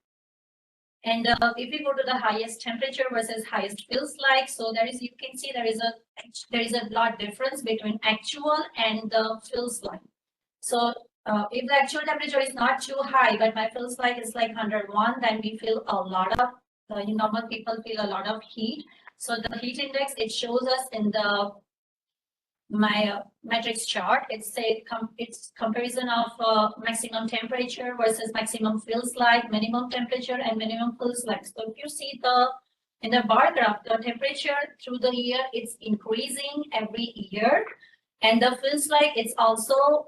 And if we go to the highest temperature versus highest feels like, so there is, you can see there is a lot difference between actual and the feels like. So if the actual temperature is not too high, but my feels like is like 101, then we feel a lot of, normal people feel a lot of heat. So the heat index, it shows us in the my matrix chart. It's comparison of maximum temperature versus maximum feels like, minimum temperature and minimum feels like. So if you see in the bar graph, the temperature through the year, it's increasing every year, and the feels like it's also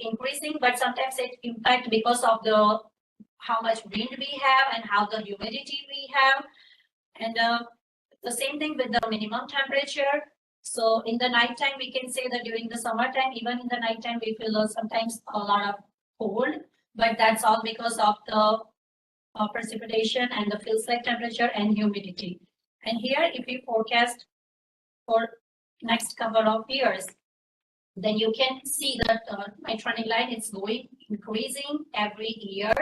increasing, but sometimes it impact because of the how much wind we have and how the humidity we have. And the same thing with the minimum temperature. So in the nighttime, we can say that during the summertime, even in the nighttime, we feel sometimes a lot of cold, but that's all because of the precipitation and the feels like temperature and humidity. And here, if we forecast for next couple of years, then you can see that my trending line is increasing every year.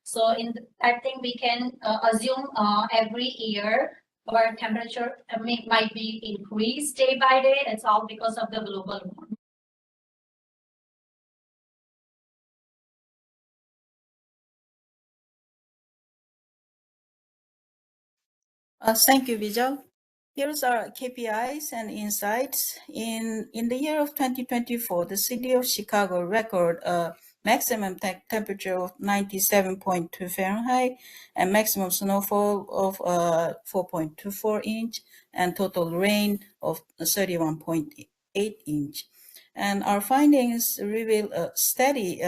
So I think we can assume every year our temperature might be increased day by day. It's all because of the global warming. Thank you, Vijay. Here's our KPIs and insights. In the year of 2024, the city of Chicago recorded a maximum temperature of 97.2 Fahrenheit and maximum snowfall of 4.24 inch and total rain of 31.8 inch. And our findings reveal a steady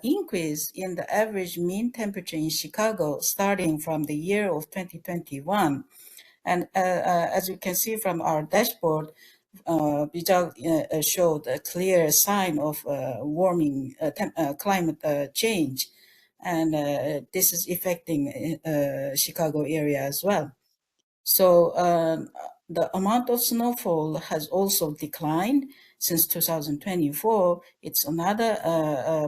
increase in the average mean temperature in Chicago starting from the year of 2021. And as you can see from our dashboard, Vijay showed a clear sign of warming climate change. And this is affecting Chicago area as well. So the amount of snowfall has also declined since 2024. It's another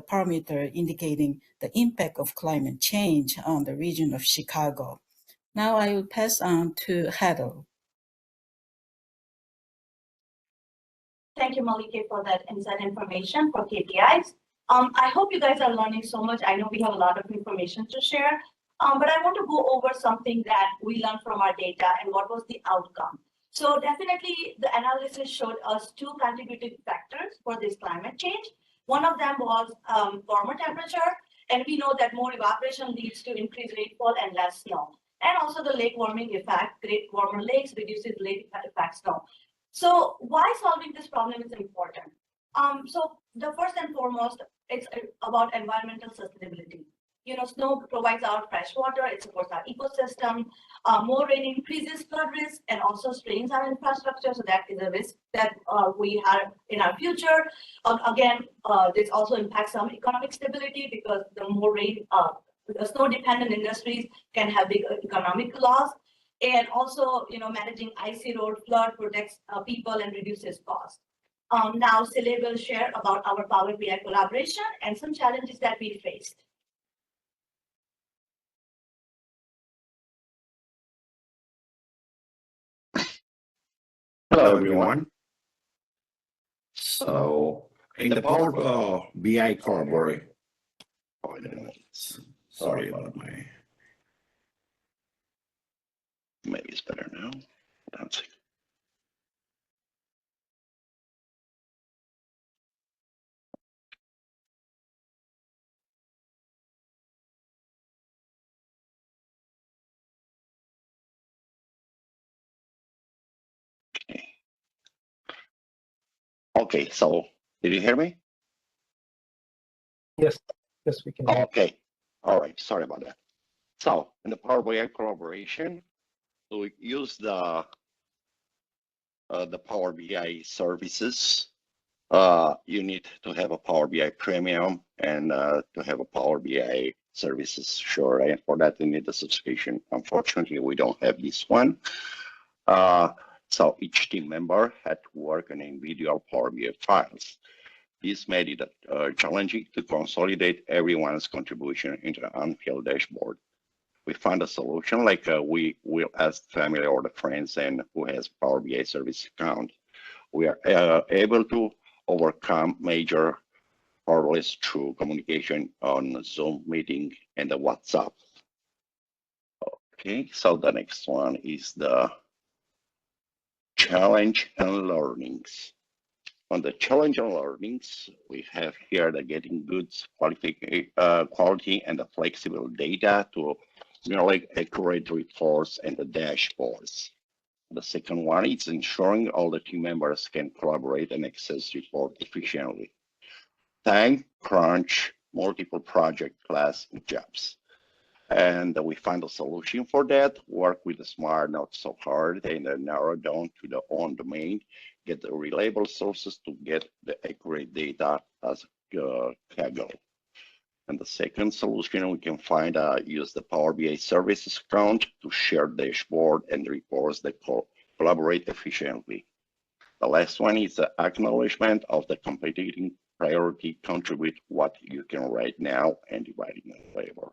parameter indicating the impact of climate change on the region of Chicago. Now I will pass on to Heather. Thank you, Malike, for that inside information for KPIs. I hope you guys are learning so much. I know we have a lot of information to share, but I want to go over something that we learned from our data and what was the outcome. So definitely the analysis showed us two contributing factors for this climate change. One of them was warmer temperature, and we know that more evaporation leads to increased rainfall and less snow. And also the lake warming effect, great warmer lakes reduces lake effect snow. So why solving this problem is important? So the first and foremost, it's about environmental sustainability. You know, snow provides our fresh water, it supports our ecosystem. More rain increases flood risk and also strains our infrastructure. So that is a risk that we have in our future. Again, this also impacts some economic stability because the more rain, the snow-dependent industries can have big economic loss. And also, you know, managing icy road flood protects people and reduces cost. Now, Sile will share about our PowerBI collaboration and some challenges that we faced. Hello, everyone. So, in the PowerBI collaboration, sorry about my Maybe it's better now. That's it. Okay, so did you hear me? Yes, yes, we can hear. Okay, all right, sorry about that. So in the Power BI collaboration, we use the Power BI services. You need to have a Power BI Premium and to have a Power BI services, sure. And for that, you need a subscription. Unfortunately, we don't have this one. So each team member had to work on individual Power BI files. This made it challenging to consolidate everyone's contribution into an unfilled dashboard. We found a solution like we will ask family or the friends and who has Power BI service account. We are able to overcome major hurdles through communication on Zoom meeting and the WhatsApp. Okay, so the next one is the challenge and learnings. On the challenge and learnings, we have here the getting good quality and the flexible data to nearly accurate reports and the dashboards. The second one is ensuring all the team members can collaborate and access report efficiently. Time crunch, multiple project class jobs. And we find a solution for that, work with the smart, not so hard, and narrow down to the on domain, get the reliable sources to get the accurate data as Kaggle. And the second solution we can find, use the Power BI services account to share dashboard and reports that collaborate efficiently. The last one is the acknowledgement of the competing priority, contribute what you can right now and dividing the labor.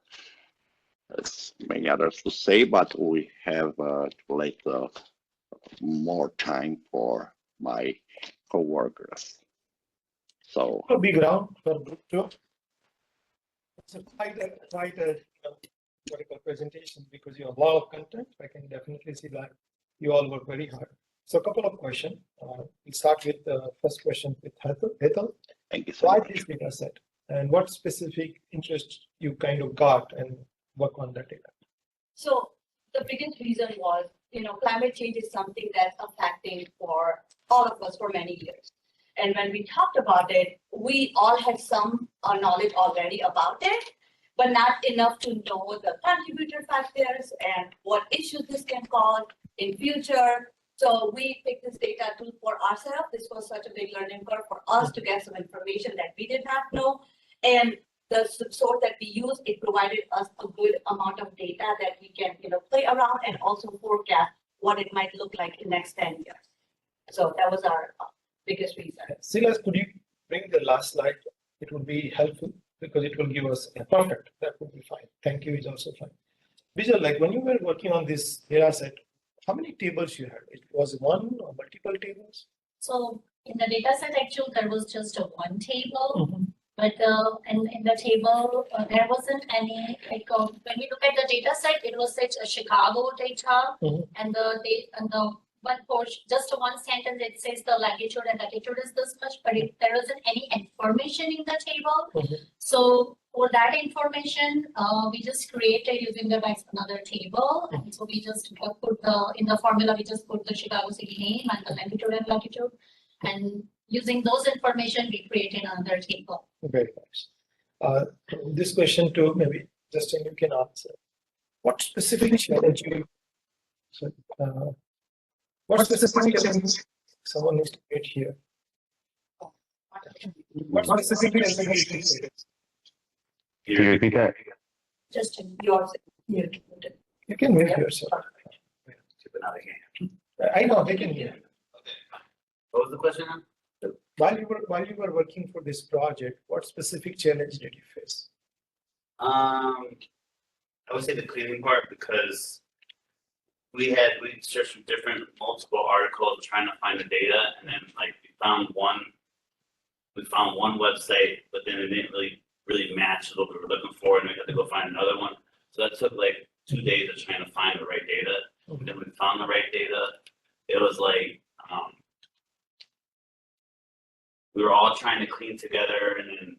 There's many others to say, but we have to let more time for my co-workers. So a big round for group 2. It's a quite a vertical presentation because you have a lot of content. I can definitely see that you all work very hard. So a couple of questions. We'll start with the first question with Hetal. Thank you so much. Why this data set and what specific interest you kind of got and work on that data? So the biggest reason was, climate change is something that's affecting for all of us for many years. And when we talked about it, we all had some knowledge already about it, but not enough to know the contributor factors and what issues this can cause in future. So we picked this data tool for ourselves. This was such a big learning curve for us to get some information that we did not know. And the source that we use, it provided us a good amount of data that we can play around and also forecast what it might look like in the next 10 years. So that was our biggest reason. Silas, could you bring the last slide? It would be helpful because it will give us perfect. That would be fine. Thank you is also fine. Vijay, like when you were working on this data set, how many tables you had? It was one or multiple tables? So in the data set, actually, there was just one table. But in the table, there wasn't any, when we look at the data set, it was such a Chicago data, and the one portion, just one sentence, it says the latitude and latitude is this much, but there wasn't any information in the table. So for that information, we just created using the another table, and so we just put in the formula, we just put the Chicago city name and the latitude and latitude, and using those information, we created another table. Very nice. This question too, maybe Justin, you can answer. What specific challenge what specific challenge someone needs to get here? What specific challenge? Can you repeat that? Justin, yours. You can mute yourself. I know they can hear. What was the question? While you were working for this project, what specific challenge did you face? I would say the cleaning part, because we searched through multiple articles trying to find the data, and then we found one website, but then it didn't really match what we were looking for, and we had to go find another one. So that took 2 days of trying to find the right data. Then we found the right data. It was like we were all trying to clean together, and then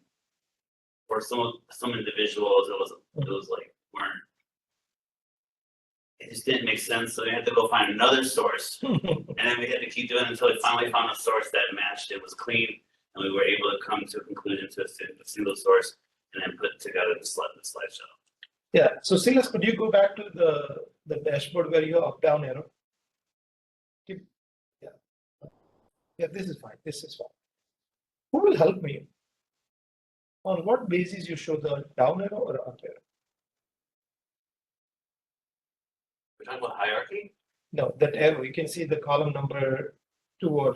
for some individuals, it was like it just didn't make sense. So we had to go find another source, and then we had to keep doing it until we finally found a source that matched. It was clean, and we were able to come to a conclusion to a single source, and then put together the slideshow. Yeah. So Silas, could you go back to the dashboard where you have up down arrow? Yeah, this is fine. This is fine. Who will help me? On what basis you show the down arrow or up arrow? We're talking about hierarchy? No, that arrow. You can see the column number 2 or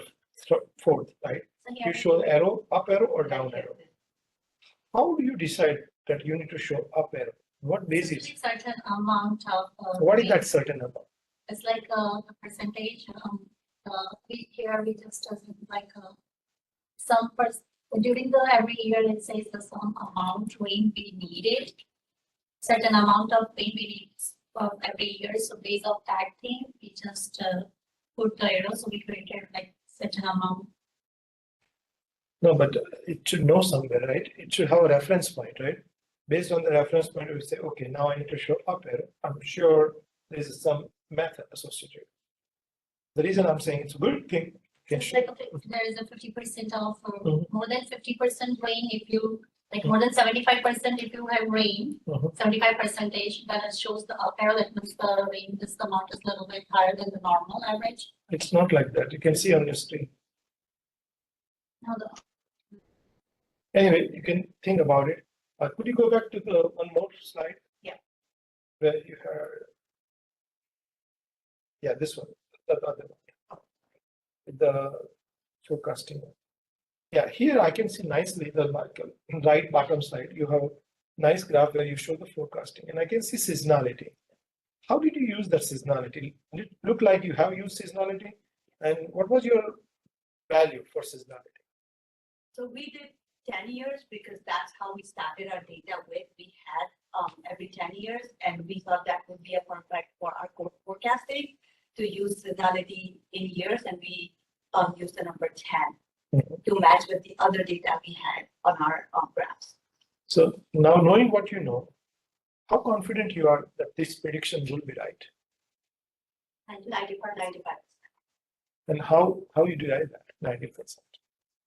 4, right? So You show arrow, up arrow or down arrow. How do you decide that you need to show up arrow? What basis? Certain amount of. What is that certain amount? It's like a percentage. We just like some during the every year it says the some amount rain we needed, certain amount of rain we need every year. So based on that thing, we just put the arrow. So we created like certain amount. No, but it should know somewhere, right? It should have a reference point, right? Based on the reference point, we say, okay, now I need to show up arrow. I'm sure there's some method associated. The reason I'm saying it's a good thing. It's like there is a 50% of more than 50% rain if you like more than 75% if you have rain, 75%, then it shows the up arrow. That means the rain, this amount is a little bit higher than the normal average. It's not like that. You can see on your screen. No, Anyway, you can think about it. Could you go back to the one more slide? Yeah. Where you have, yeah, this one, the other one, the forecasting one. Yeah, here I can see nicely the right bottom side. You have a nice graph where you show the forecasting, and I can see seasonality. How did you use that seasonality? Did it look like you have used seasonality? And what was your value for seasonality? So we did 10 years because that's how we started our data with. We had every 10 years, and we thought that would be a perfect for our code forecasting to use seasonality in years, and we used the number 10 to match with the other data we had on our graphs. So now knowing what you know, how confident you are that this prediction will be right? 90 or 95%. And how you derive that 90%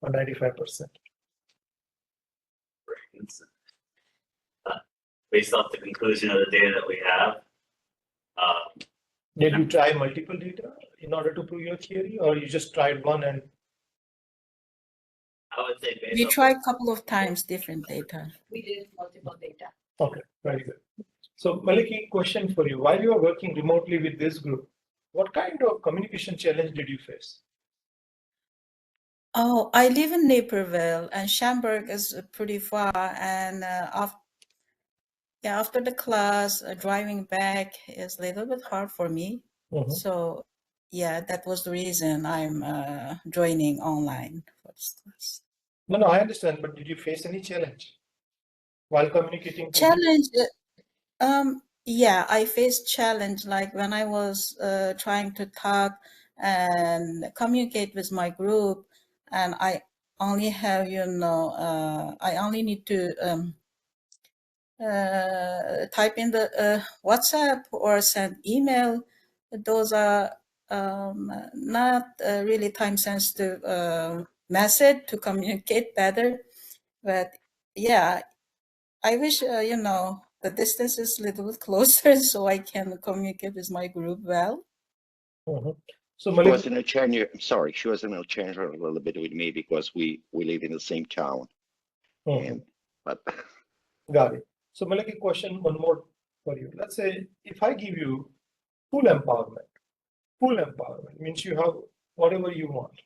or 95%? Based off the conclusion of the data that we have. Did you try multiple data in order to prove your theory, or you just tried one? And I would say we tried a couple of times different data. We did multiple data. Okay, very good. So Maliki, question for you. While you are working remotely with this group, what kind of communication challenge did you face? Oh, I live in Naperville, and Schaumburg is pretty far. And after the class, driving back is a little bit hard for me. So, yeah, that was the reason I'm joining online for this class. No, I understand. But did you face any challenge while communicating? Challenge? Yeah, I faced challenge like when I was trying to talk and communicate with my group, and I only have, I only need to type in the WhatsApp or send email. Those are not really time-sensitive method to communicate better. But yeah, I wish, the distance is a little bit closer so I can communicate with my group well. So she was in a change. Sorry, she was in a change a little bit with me because we live in the same town. Got it. So Maliki, question one more for you. Let's say if I give you full empowerment means you have whatever you want.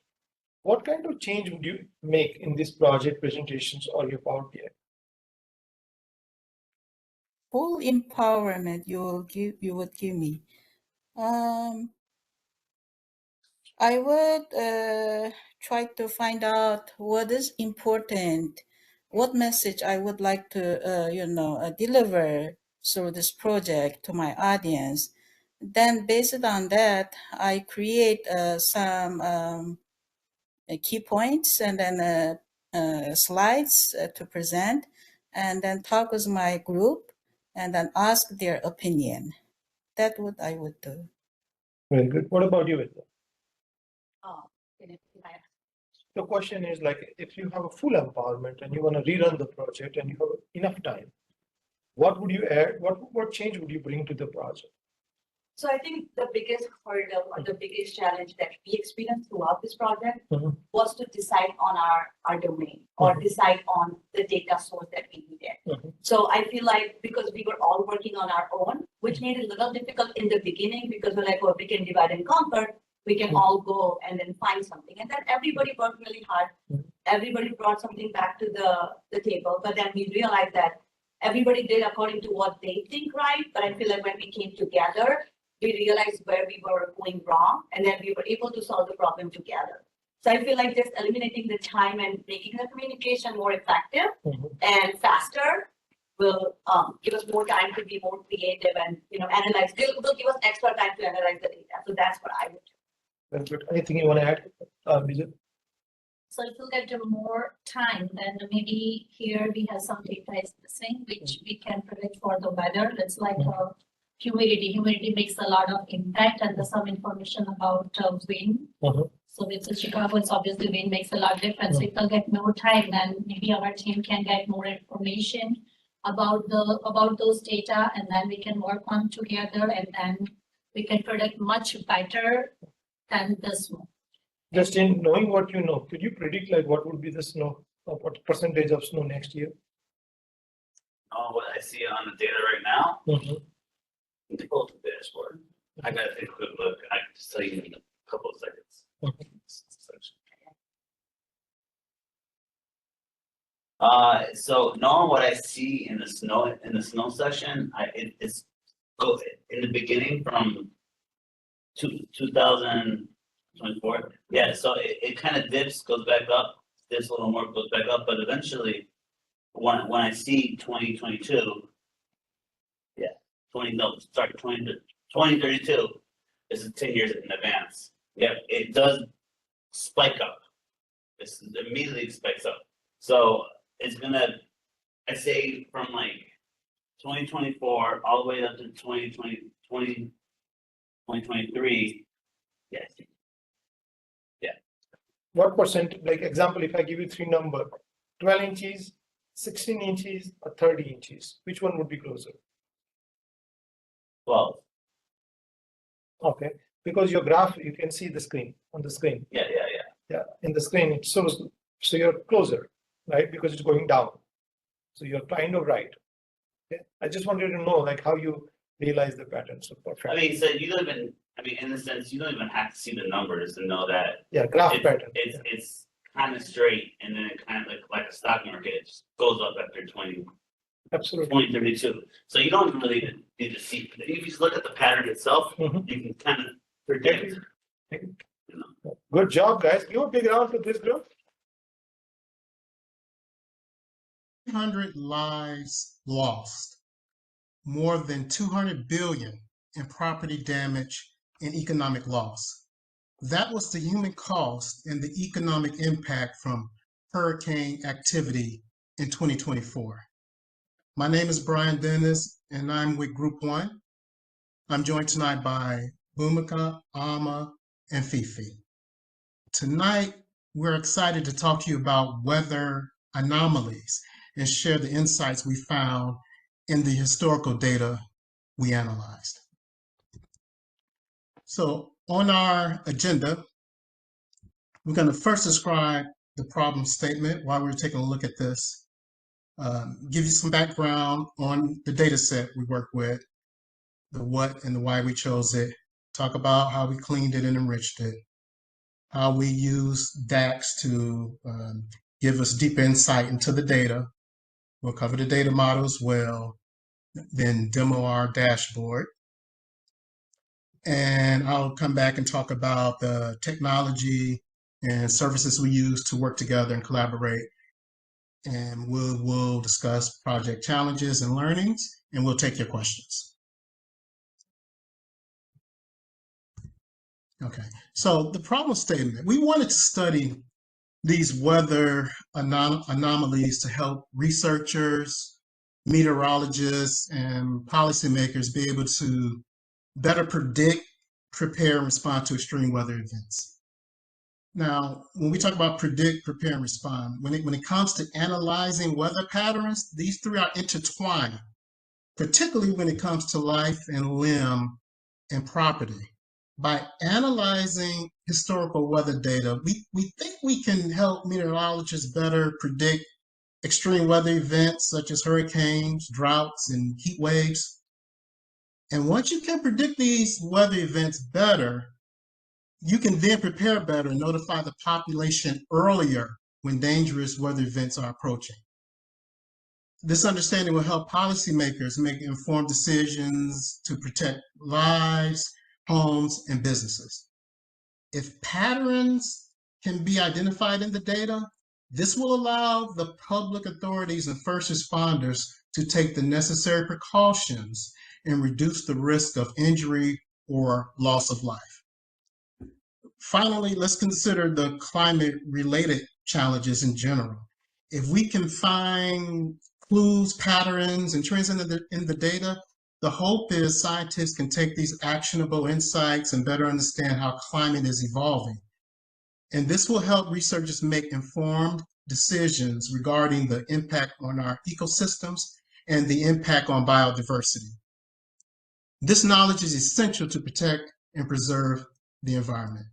What kind of change would you make in this project presentations or your Power BI? Full empowerment you would give me. I would try to find out what is important, what message I would like to, deliver through this project to my audience. then based on that, I create some key points and then slides to present, and then talk with my group and then ask their opinion. That's what I would do. Very good. What about you, Vidya? The question is like, if you have a full empowerment and you want to rerun the project and you have enough time, what would you add? What change would you bring to the project? So I think the biggest hurdle or the biggest challenge that we experienced throughout this project was to decide on our domain or decide on the data source that we needed. So I feel like because we were all working on our own, which made it a little difficult in the beginning because we're like, well, we can divide and conquer, we can all go and then find something. And then everybody worked really hard. Everybody brought something back to the table, but then we realized that everybody did according to what they think right. But I feel like when we came together, we realized where we were going wrong, and then we were able to solve the problem together. So I feel like just eliminating the time and making the communication more effective and faster will give us more time to be more creative and analyze. Will give us extra time to analyze the data. So that's what I would do. Very good. Anything you want to add, Bijay? So if you get more time, then maybe here we have some data is missing, which we can predict for the weather. It's like humidity. Humidity makes a lot of impact, and there's some information about wind. So with Chicago, it's obviously wind makes a lot of difference. So if we'll get more time, then maybe our team can get more information about those data, and then we can work on together, and then we can predict much better than this one. Just in knowing what you know, could you predict like what would be the snow, what percentage of snow next year? What I see on the data right now. The whole dashboard. I gotta take a quick look. I can just tell you in a couple of seconds. So knowing what I see in the snow section, it's in the beginning from 2024. Yeah, so it kind of dips, goes back up, dips a little more, goes back up, but eventually when I see 2022. 2032 is 10 years in advance. Yeah, it does spike up. It immediately spikes up. So it's gonna, I say from like 2024 all the way up to 2023. Yes. Yeah. What percent, like example, if I give you three numbers, 12 inches, 16 inches, or 30 inches, which one would be closer? 12. Okay, because your graph, you can see the screen on the screen. Yeah. In the screen, it shows, so you're closer, right? Because it's going down. So you're kind of right. Okay? I just wanted to know like how you realize the pattern. So perfect. I mean, so you don't even, in a sense, you don't even have to see the numbers to know that. Yeah, graph pattern. It's kind of straight, and then it kind of like a stock market, it just goes up after 20. Absolutely. 2032. So you don't even really need to see. If you just look at the pattern itself, you can kind of predict. Good job, guys. Give a big round for this group. 100 lives lost, more than 200 billion in property damage and economic loss. That was the human cost and the economic impact from hurricane activity in 2024. My name is Brian Dennis, and I'm with Group 1. I'm joined tonight by Bhumika, Ama, and Fifi. Tonight, we're excited to talk to you about weather anomalies and share the insights we found in the historical data we analyzed. So on our agenda, we're going to first describe the problem statement while we're taking a look at this. Give you some background on the data set we work with, the what and the why we chose it, talk about how we cleaned it and enriched it, how we use DAX to give us deep insight into the data. We'll cover the data model as well, then demo our dashboard. And I'll come back and talk about the technology and services we use to work together and collaborate. And we'll discuss project challenges and learnings, and we'll take your questions. Okay, so the problem statement, we wanted to study these weather anomalies to help researchers, meteorologists, and policymakers be able to better predict, prepare, and respond to extreme weather events. Now, when we talk about predict, prepare, and respond, when it comes to analyzing weather patterns, these three are intertwined, particularly when it comes to life and limb and property. By analyzing historical weather data, we think we can help meteorologists better predict extreme weather events such as hurricanes, droughts, and heat waves. And once you can predict these weather events better, you can then prepare better and notify the population earlier when dangerous weather events are approaching. This understanding will help policymakers make informed decisions to protect lives, homes, and businesses. If patterns can be identified in the data, this will allow the public authorities and first responders to take the necessary precautions and reduce the risk of injury or loss of life. Finally, let's consider the climate-related challenges in general. If we can find clues, patterns, and trends in the data, the hope is scientists can take these actionable insights and better understand how climate is evolving. And this will help researchers make informed decisions regarding the impact on our ecosystems and the impact on biodiversity. This knowledge is essential to protect and preserve the environment.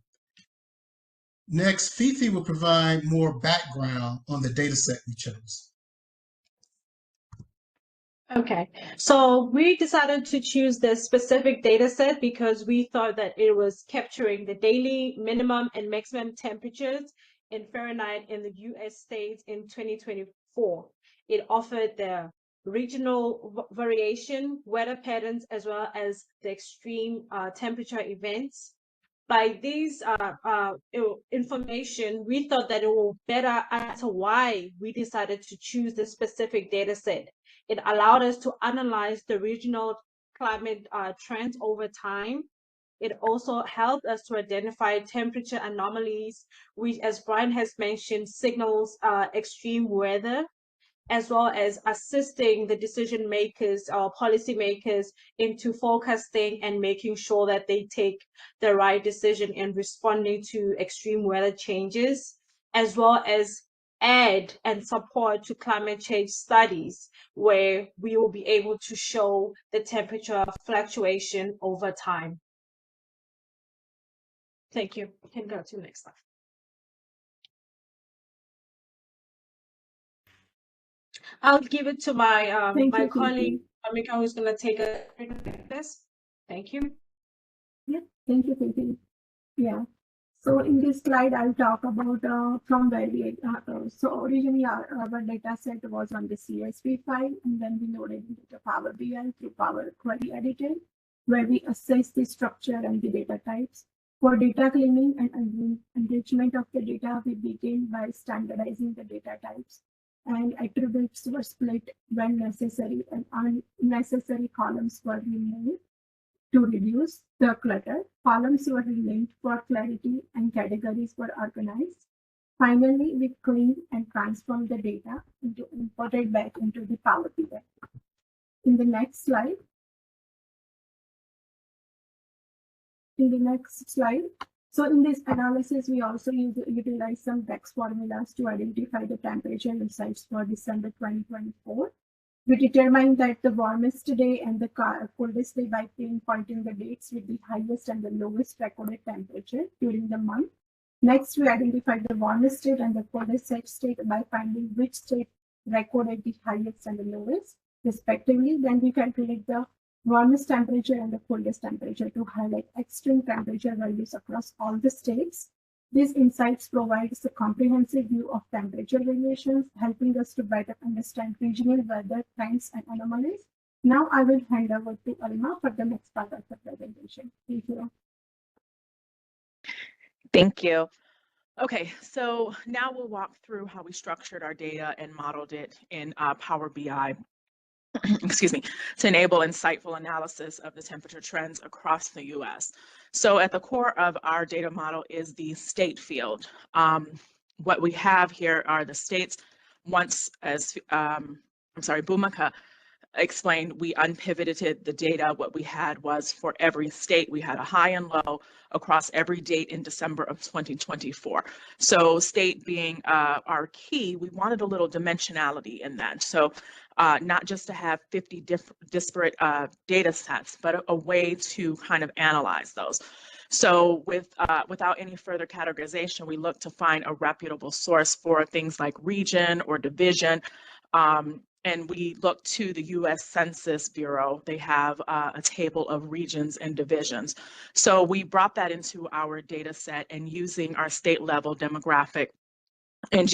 Next, Fifi will provide more background on the data set we chose. Okay, so we decided to choose this specific data set because we thought that it was capturing the daily minimum and maximum temperatures in Fahrenheit in the US states in 2024. It offered the regional variation, weather patterns, as well as the extreme temperature events. By these information, we thought that it will better answer why we decided to choose this specific data set. It allowed us to analyze the regional climate trends over time. It also helped us to identify temperature anomalies, which, as Brian has mentioned, signals extreme weather, as well as assisting the decision makers or policymakers into forecasting and making sure that they take the right decision in responding to extreme weather changes, as well as add and support to climate change studies, where we will be able to show the temperature fluctuation over time. Thank you. You can go to the next slide. I'll give it to my my colleague, Amika, who's going to take a this. Thank you. Yeah, thank you, Fifi. Yeah. So in this slide, I'll talk about from where we so originally our data set was on the CSV file, and then we loaded into the PowerBI through Power Query Editor, where we assess the structure and the data types. For data cleaning and enrichment of the data, we begin by standardizing the data types, and attributes were split when necessary, and unnecessary columns were removed to reduce the clutter. Columns were renamed for clarity and categories were organized. Finally, we cleaned and transformed the data into imported back into the Power BI. In the next slide, so in this analysis, we also utilize some text formulas to identify the temperature insights for December 2024. We determined that the warmest day and the coldest day by pinpointing the dates with the highest and the lowest recorded temperature during the month. Next, we identified the warmest state and the coldest state by finding which state recorded the highest and the lowest, respectively. Then we calculate the warmest temperature and the coldest temperature to highlight extreme temperature values across all the states. These insights provide us a comprehensive view of temperature variations, helping us to better understand regional weather trends and anomalies. Now I will hand over to Alma for the next part of the presentation. Thank you. Thank you. Okay, so now we'll walk through how we structured our data and modeled it in Power BI. excuse me, to enable insightful analysis of the temperature trends across the US. So at the core of our data model is the state field. What we have here are the states. Once, as Bhumika explained, we unpivoted the data. What we had was for every state, we had a high and low across every date in December of 2024. So state being our key, we wanted a little dimensionality in that. So not just to have 50 disparate data sets, but a way to kind of analyze those. So without any further categorization, we look to find a reputable source for things like region or division. And we look to the US Census Bureau. They have a table of regions and divisions. So we brought that into our data set, and using our state level demographic and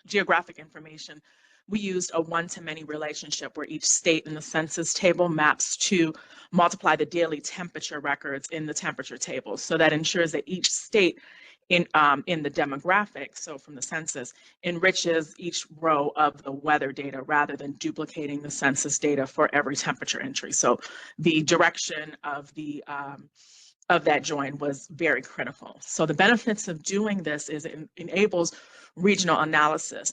geographic information, we used a one-to-many relationship where each state in the census table maps to multiply the daily temperature records in the temperature table. So that ensures that each state in the demographic, so from the census, enriches each row of the weather data rather than duplicating the census data for every temperature entry. So the direction of that join was very critical. So the benefits of doing this is it enables regional analysis.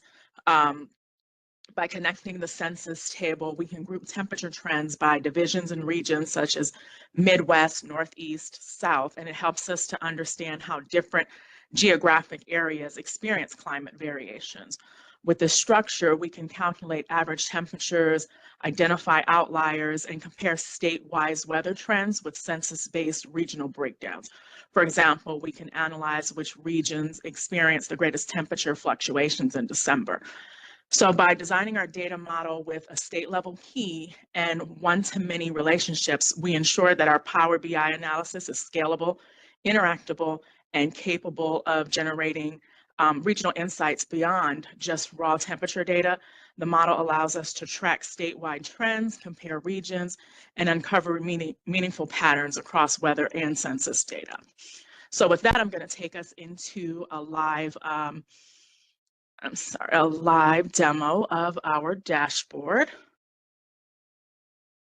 By connecting the census table, we can group temperature trends by divisions and regions such as Midwest, Northeast, South, and it helps us to understand how different geographic areas experience climate variations. With this structure, we can calculate average temperatures, identify outliers, and compare state-wise weather trends with census-based regional breakdowns. For example, we can analyze which regions experience the greatest temperature fluctuations in December. So by designing our data model with a state level key and one-to-many relationships, we ensure that our PowerBI analysis is scalable, interactable, and capable of generating regional insights beyond just raw temperature data. The model allows us to track statewide trends, compare regions, and uncover meaningful patterns across weather and census data. So with that, I'm going to take us into a live demo of our dashboard.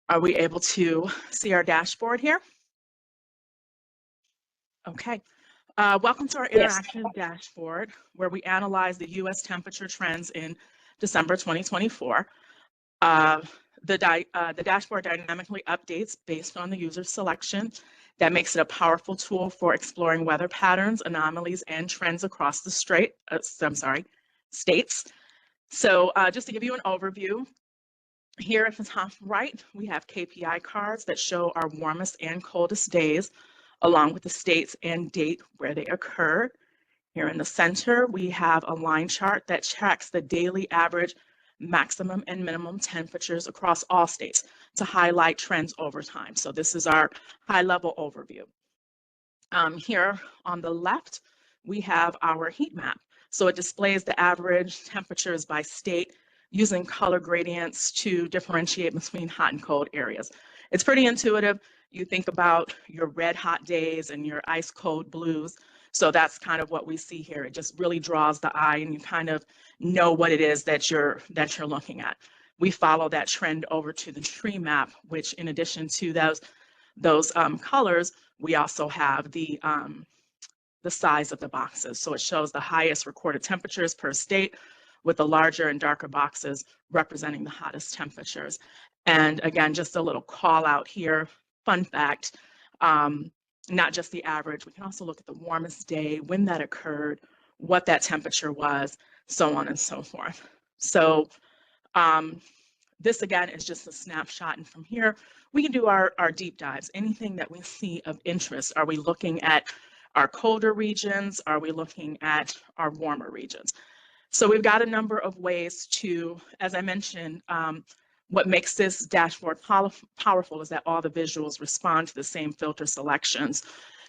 Are we able to see our dashboard here? Okay. Welcome to our interactive dashboard, where we analyze the U.S. temperature trends in December 2024. The dashboard dynamically updates based on the user selection. That makes it a powerful tool for exploring weather patterns, anomalies, and trends across the states. So just to give you an overview, here at the top right, we have KPI cards that show our warmest and coldest days, along with the states and date where they occurred. Here in the center, we have a line chart that tracks the daily average maximum and minimum temperatures across all states to highlight trends over time. So this is our high-level overview. Here on the left, we have our heat map. So it displays the average temperatures by state using color gradients to differentiate between hot and cold areas. It's pretty intuitive. You think about your red hot days and your ice cold blues. So that's kind of what we see here. It just really draws the eye, and you kind of know what it is that you're looking at. We follow that trend over to the tree map, which in addition to those colors, we also have the size of the boxes. So it shows the highest recorded temperatures per state, with the larger and darker boxes representing the hottest temperatures. And again, just a little call out here, fun fact, not just the average, we can also look at the warmest day, when that occurred, what that temperature was, so on and so forth. So this again is just a snapshot, and from here, we can do our deep dives, anything that we see of interest. Are we looking at our colder regions? Are we looking at our warmer regions? So we've got a number of ways to, as I mentioned, what makes this dashboard powerful is that all the visuals respond to the same filter selections.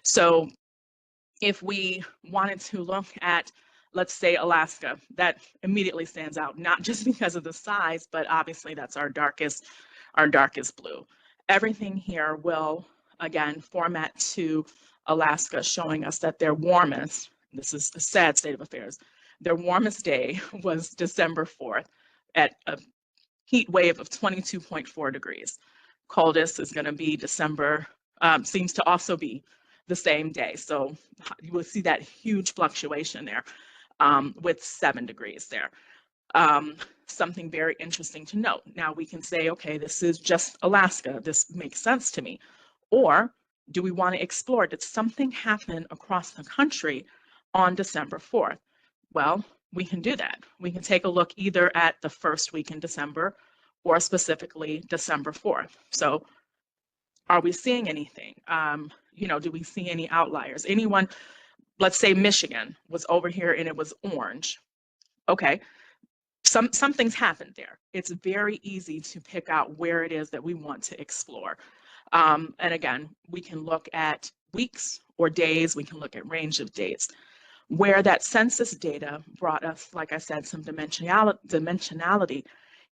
So if we wanted to look at, let's say, Alaska, that immediately stands out, not just because of the size, but obviously that's our darkest blue. Everything here will, again, format to Alaska, showing us that their warmest, this is a sad state of affairs, their warmest day was December 4th at heat wave of 22.4 degrees. Coldest is going to be December, seems to also be the same day. So you will see that huge fluctuation there with 7 degrees there. Something very interesting to note. Now we can say, okay, this is just Alaska. This makes sense to me. Or do we want to explore, did something happen across the country on December 4th? Well, we can do that. We can take a look either at the first week in December or specifically December 4th. So are we seeing anything? You know, do we see any outliers? Anyone, let's say Michigan was over here and it was orange. Okay, something's happened there. It's very easy to pick out where it is that we want to explore. And again, we can look at weeks or days. We can look at range of dates. Where that census data brought us, like I said, some dimensionality.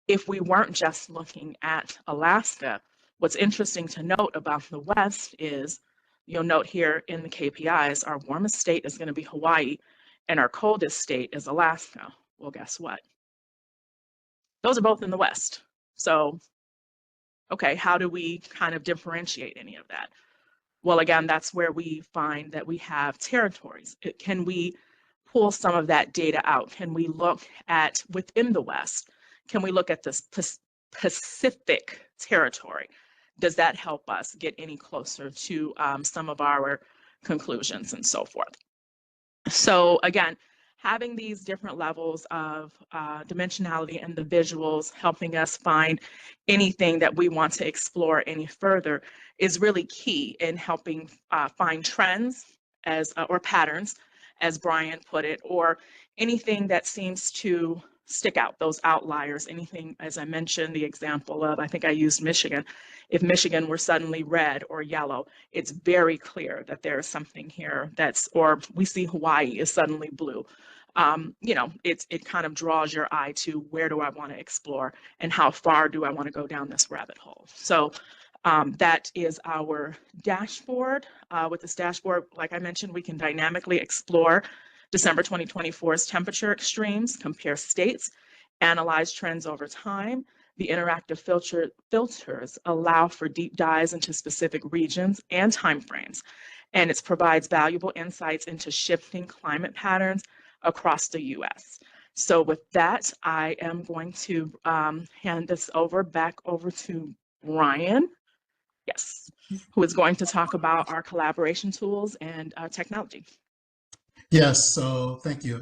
If we weren't just looking at Alaska, what's interesting to note about the West is, you'll note here in the KPIs, our warmest state is going to be Hawaii and our coldest state is Alaska. Well, guess what? Those are both in the West. So, okay, how do we kind of differentiate any of that? Well, again, that's where we find that we have territories. Can we pull some of that data out? Can we look at within the West? Can we look at this Pacific territory? Does that help us get any closer to some of our conclusions and so forth? So again, having these different levels of dimensionality and the visuals helping us find anything that we want to explore any further is really key in helping find trends as or patterns, as Brian put it, or anything that seems to stick out, those outliers, anything, as I mentioned, the example of, I think I used Michigan. If Michigan were suddenly red or yellow, it's very clear that there's something here that's, or we see Hawaii is suddenly blue. You know, it kind of draws your eye to where do I want to explore and how far do I want to go down this rabbit hole. So that is our dashboard. With this dashboard, like I mentioned, we can dynamically explore December 2024's temperature extremes, compare states, analyze trends over time. The interactive filters allow for deep dives into specific regions and timeframes, and it provides valuable insights into shifting climate patterns across the US. So with that, I am going to hand this back over to Ryan, yes, who is going to talk about our collaboration tools and technology. Yes, so thank you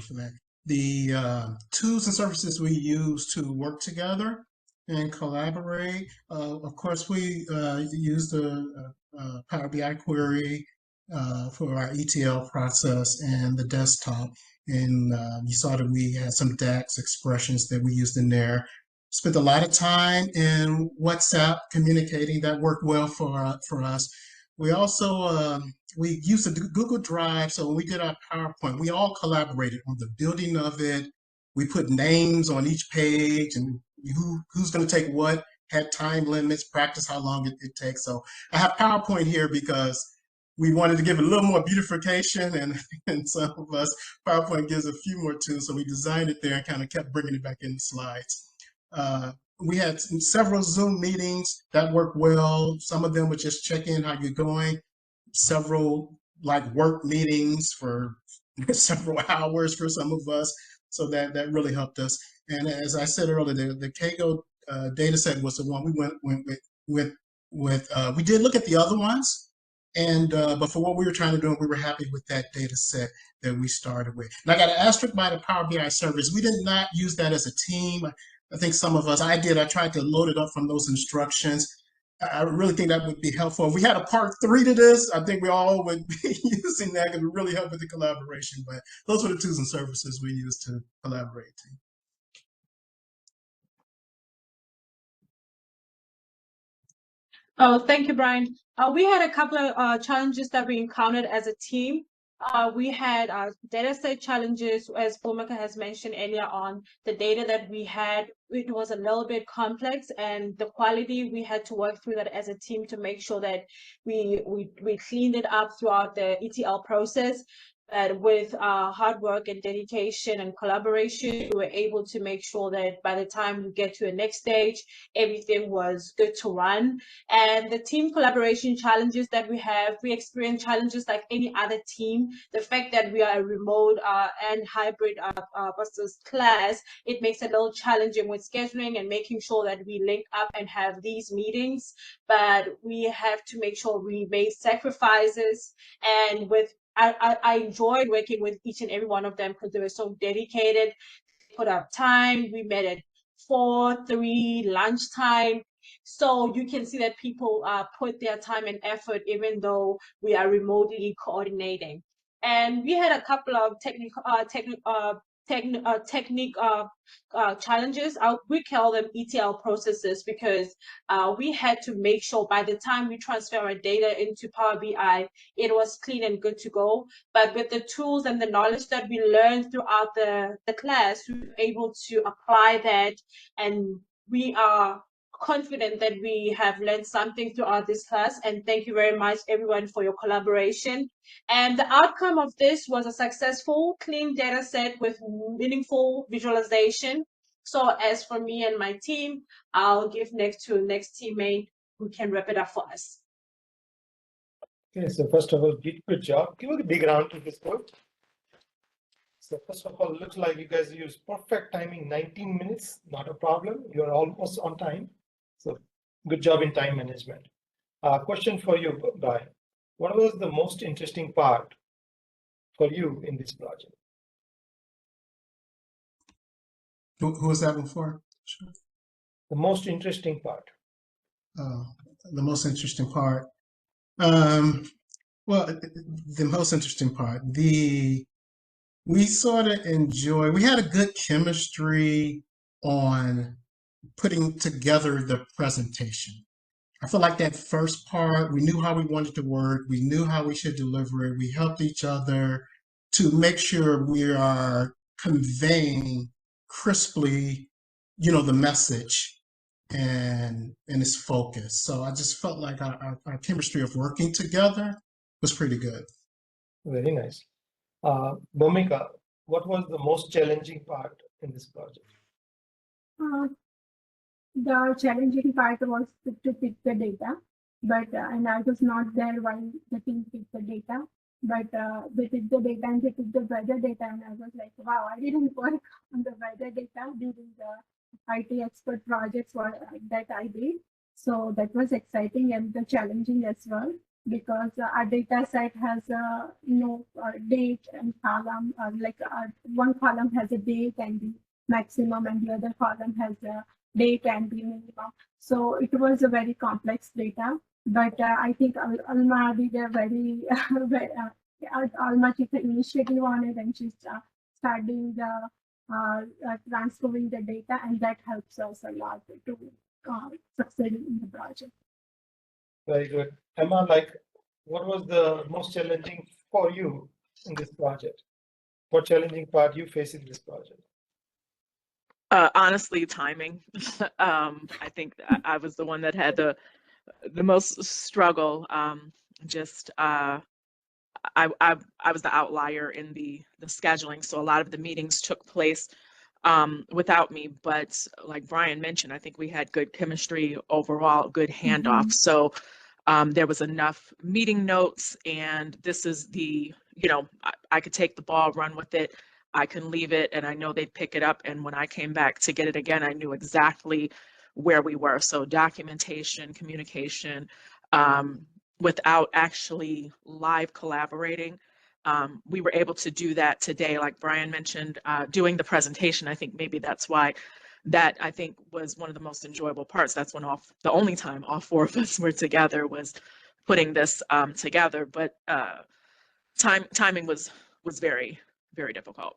for that. The tools and services we use to work together and collaborate, of course, we use the Power BI query for our ETL process and the desktop. And you saw that we had some DAX expressions that we used in there. Spent a lot of time in WhatsApp communicating. That worked well for us. We also we used a Google Drive, so when we did our PowerPoint, we all collaborated on the building of it. We put names on each page and who's going to take what, had time limits, practice how long it takes. So I have PowerPoint here because we wanted to give it a little more beautification, and some of us, PowerPoint gives a few more tools, so we designed it there and kind of kept bringing it back in the slides. We had several Zoom meetings that worked well. Some of them were just check in how you're going. Several like work meetings for several hours for some of us. So that really helped us. And as I said earlier, the Kaggle data set was the one we went with. We did look at the other ones, and but for what we were trying to do, we were happy with that data set that we started with. And I got an asterisk by the Power BI service. We did not use that as a team. I think some of us, I did. I tried to load it up from those instructions. I really think that would be helpful. If we had a part 3 to this, I think we all would be using that because it would really help with the collaboration. But those were the tools and services we used to collaborate. Oh, thank you, Brian. We had a couple of challenges that we encountered as a team. We had data set challenges, as Philomena has mentioned earlier on. The data that we had, it was a little bit complex, and the quality, we had to work through that as a team to make sure that we cleaned it up throughout the ETL process. But with hard work and dedication and collaboration, we were able to make sure that by the time we get to the next stage, everything was good to run. And the team collaboration challenges that we experience challenges like any other team. The fact that we are a remote and hybrid versus class, it makes it a little challenging with scheduling and making sure that we link up and have these meetings. But we have to make sure we make sacrifices, and with I enjoyed working with each and every one of them because they were so dedicated, put up time. We met at 4, 3, lunchtime. So you can see that people put their time and effort even though we are remotely coordinating. And we had a couple of technique challenges. We call them ETL processes because we had to make sure by the time we transfer our data into Power BI, it was clean and good to go. But with the tools and the knowledge that we learned throughout the class, we were able to apply that, and we are confident that we have learned something throughout this class. And thank you very much, everyone, for your collaboration. And the outcome of this was a successful, clean data set with meaningful visualization. So as for me and my team, I'll give next to next teammate who can wrap it up for us. Okay, so first of all, good job. Give a big round to this group. So first of all, looks like you guys use perfect timing, 19 minutes, not a problem. You're almost on time. So good job in time management. Question for you, Brian. What was the most interesting part for you in this project? Who was that one for? Sure. The most interesting part. The most interesting part. Well, the most interesting part. We sort of enjoy. We had a good chemistry on putting together the presentation. I feel like that first part, we knew how we wanted to work. We knew how we should deliver it. We helped each other to make sure we are conveying crisply, the message and its focus. So I just felt like our chemistry of working together was pretty good. Very nice. Bhumika, what was the most challenging part in this project? The challenging part was to pick the data, but and I was not there while the team picked the data. But they picked the data and they picked the weather data, and I was like, wow, I didn't work on the weather data during the IT expert projects that I did. So that was exciting and challenging as well, because our data set has a date and column, one column has a date and the maximum, and the other column has a date and the minimum. So it was a very complex data, but I think Alma did a very, Alma took the initiative on it, and she's studying the transferring the data, and that helps us a lot to succeed in the project. Very good. Emma, what was the most challenging for you in this project? What challenging part you face in this project? Honestly, timing. I think I was the one that had the most struggle. I was the outlier in the scheduling, so a lot of the meetings took place without me. But like Brian mentioned, I think we had good chemistry overall, good handoff. So there was enough meeting notes, and this is I could take the ball, run with it. I can leave it, and I know they'd pick it up. And when I came back to get it again, I knew exactly where we were. So documentation, communication, without actually live collaborating. We were able to do that today, like Brian mentioned, doing the presentation. I think maybe that's why that I think was one of the most enjoyable parts. That's when the only time all 4 of us were together was putting this together. But timing was very, very difficult.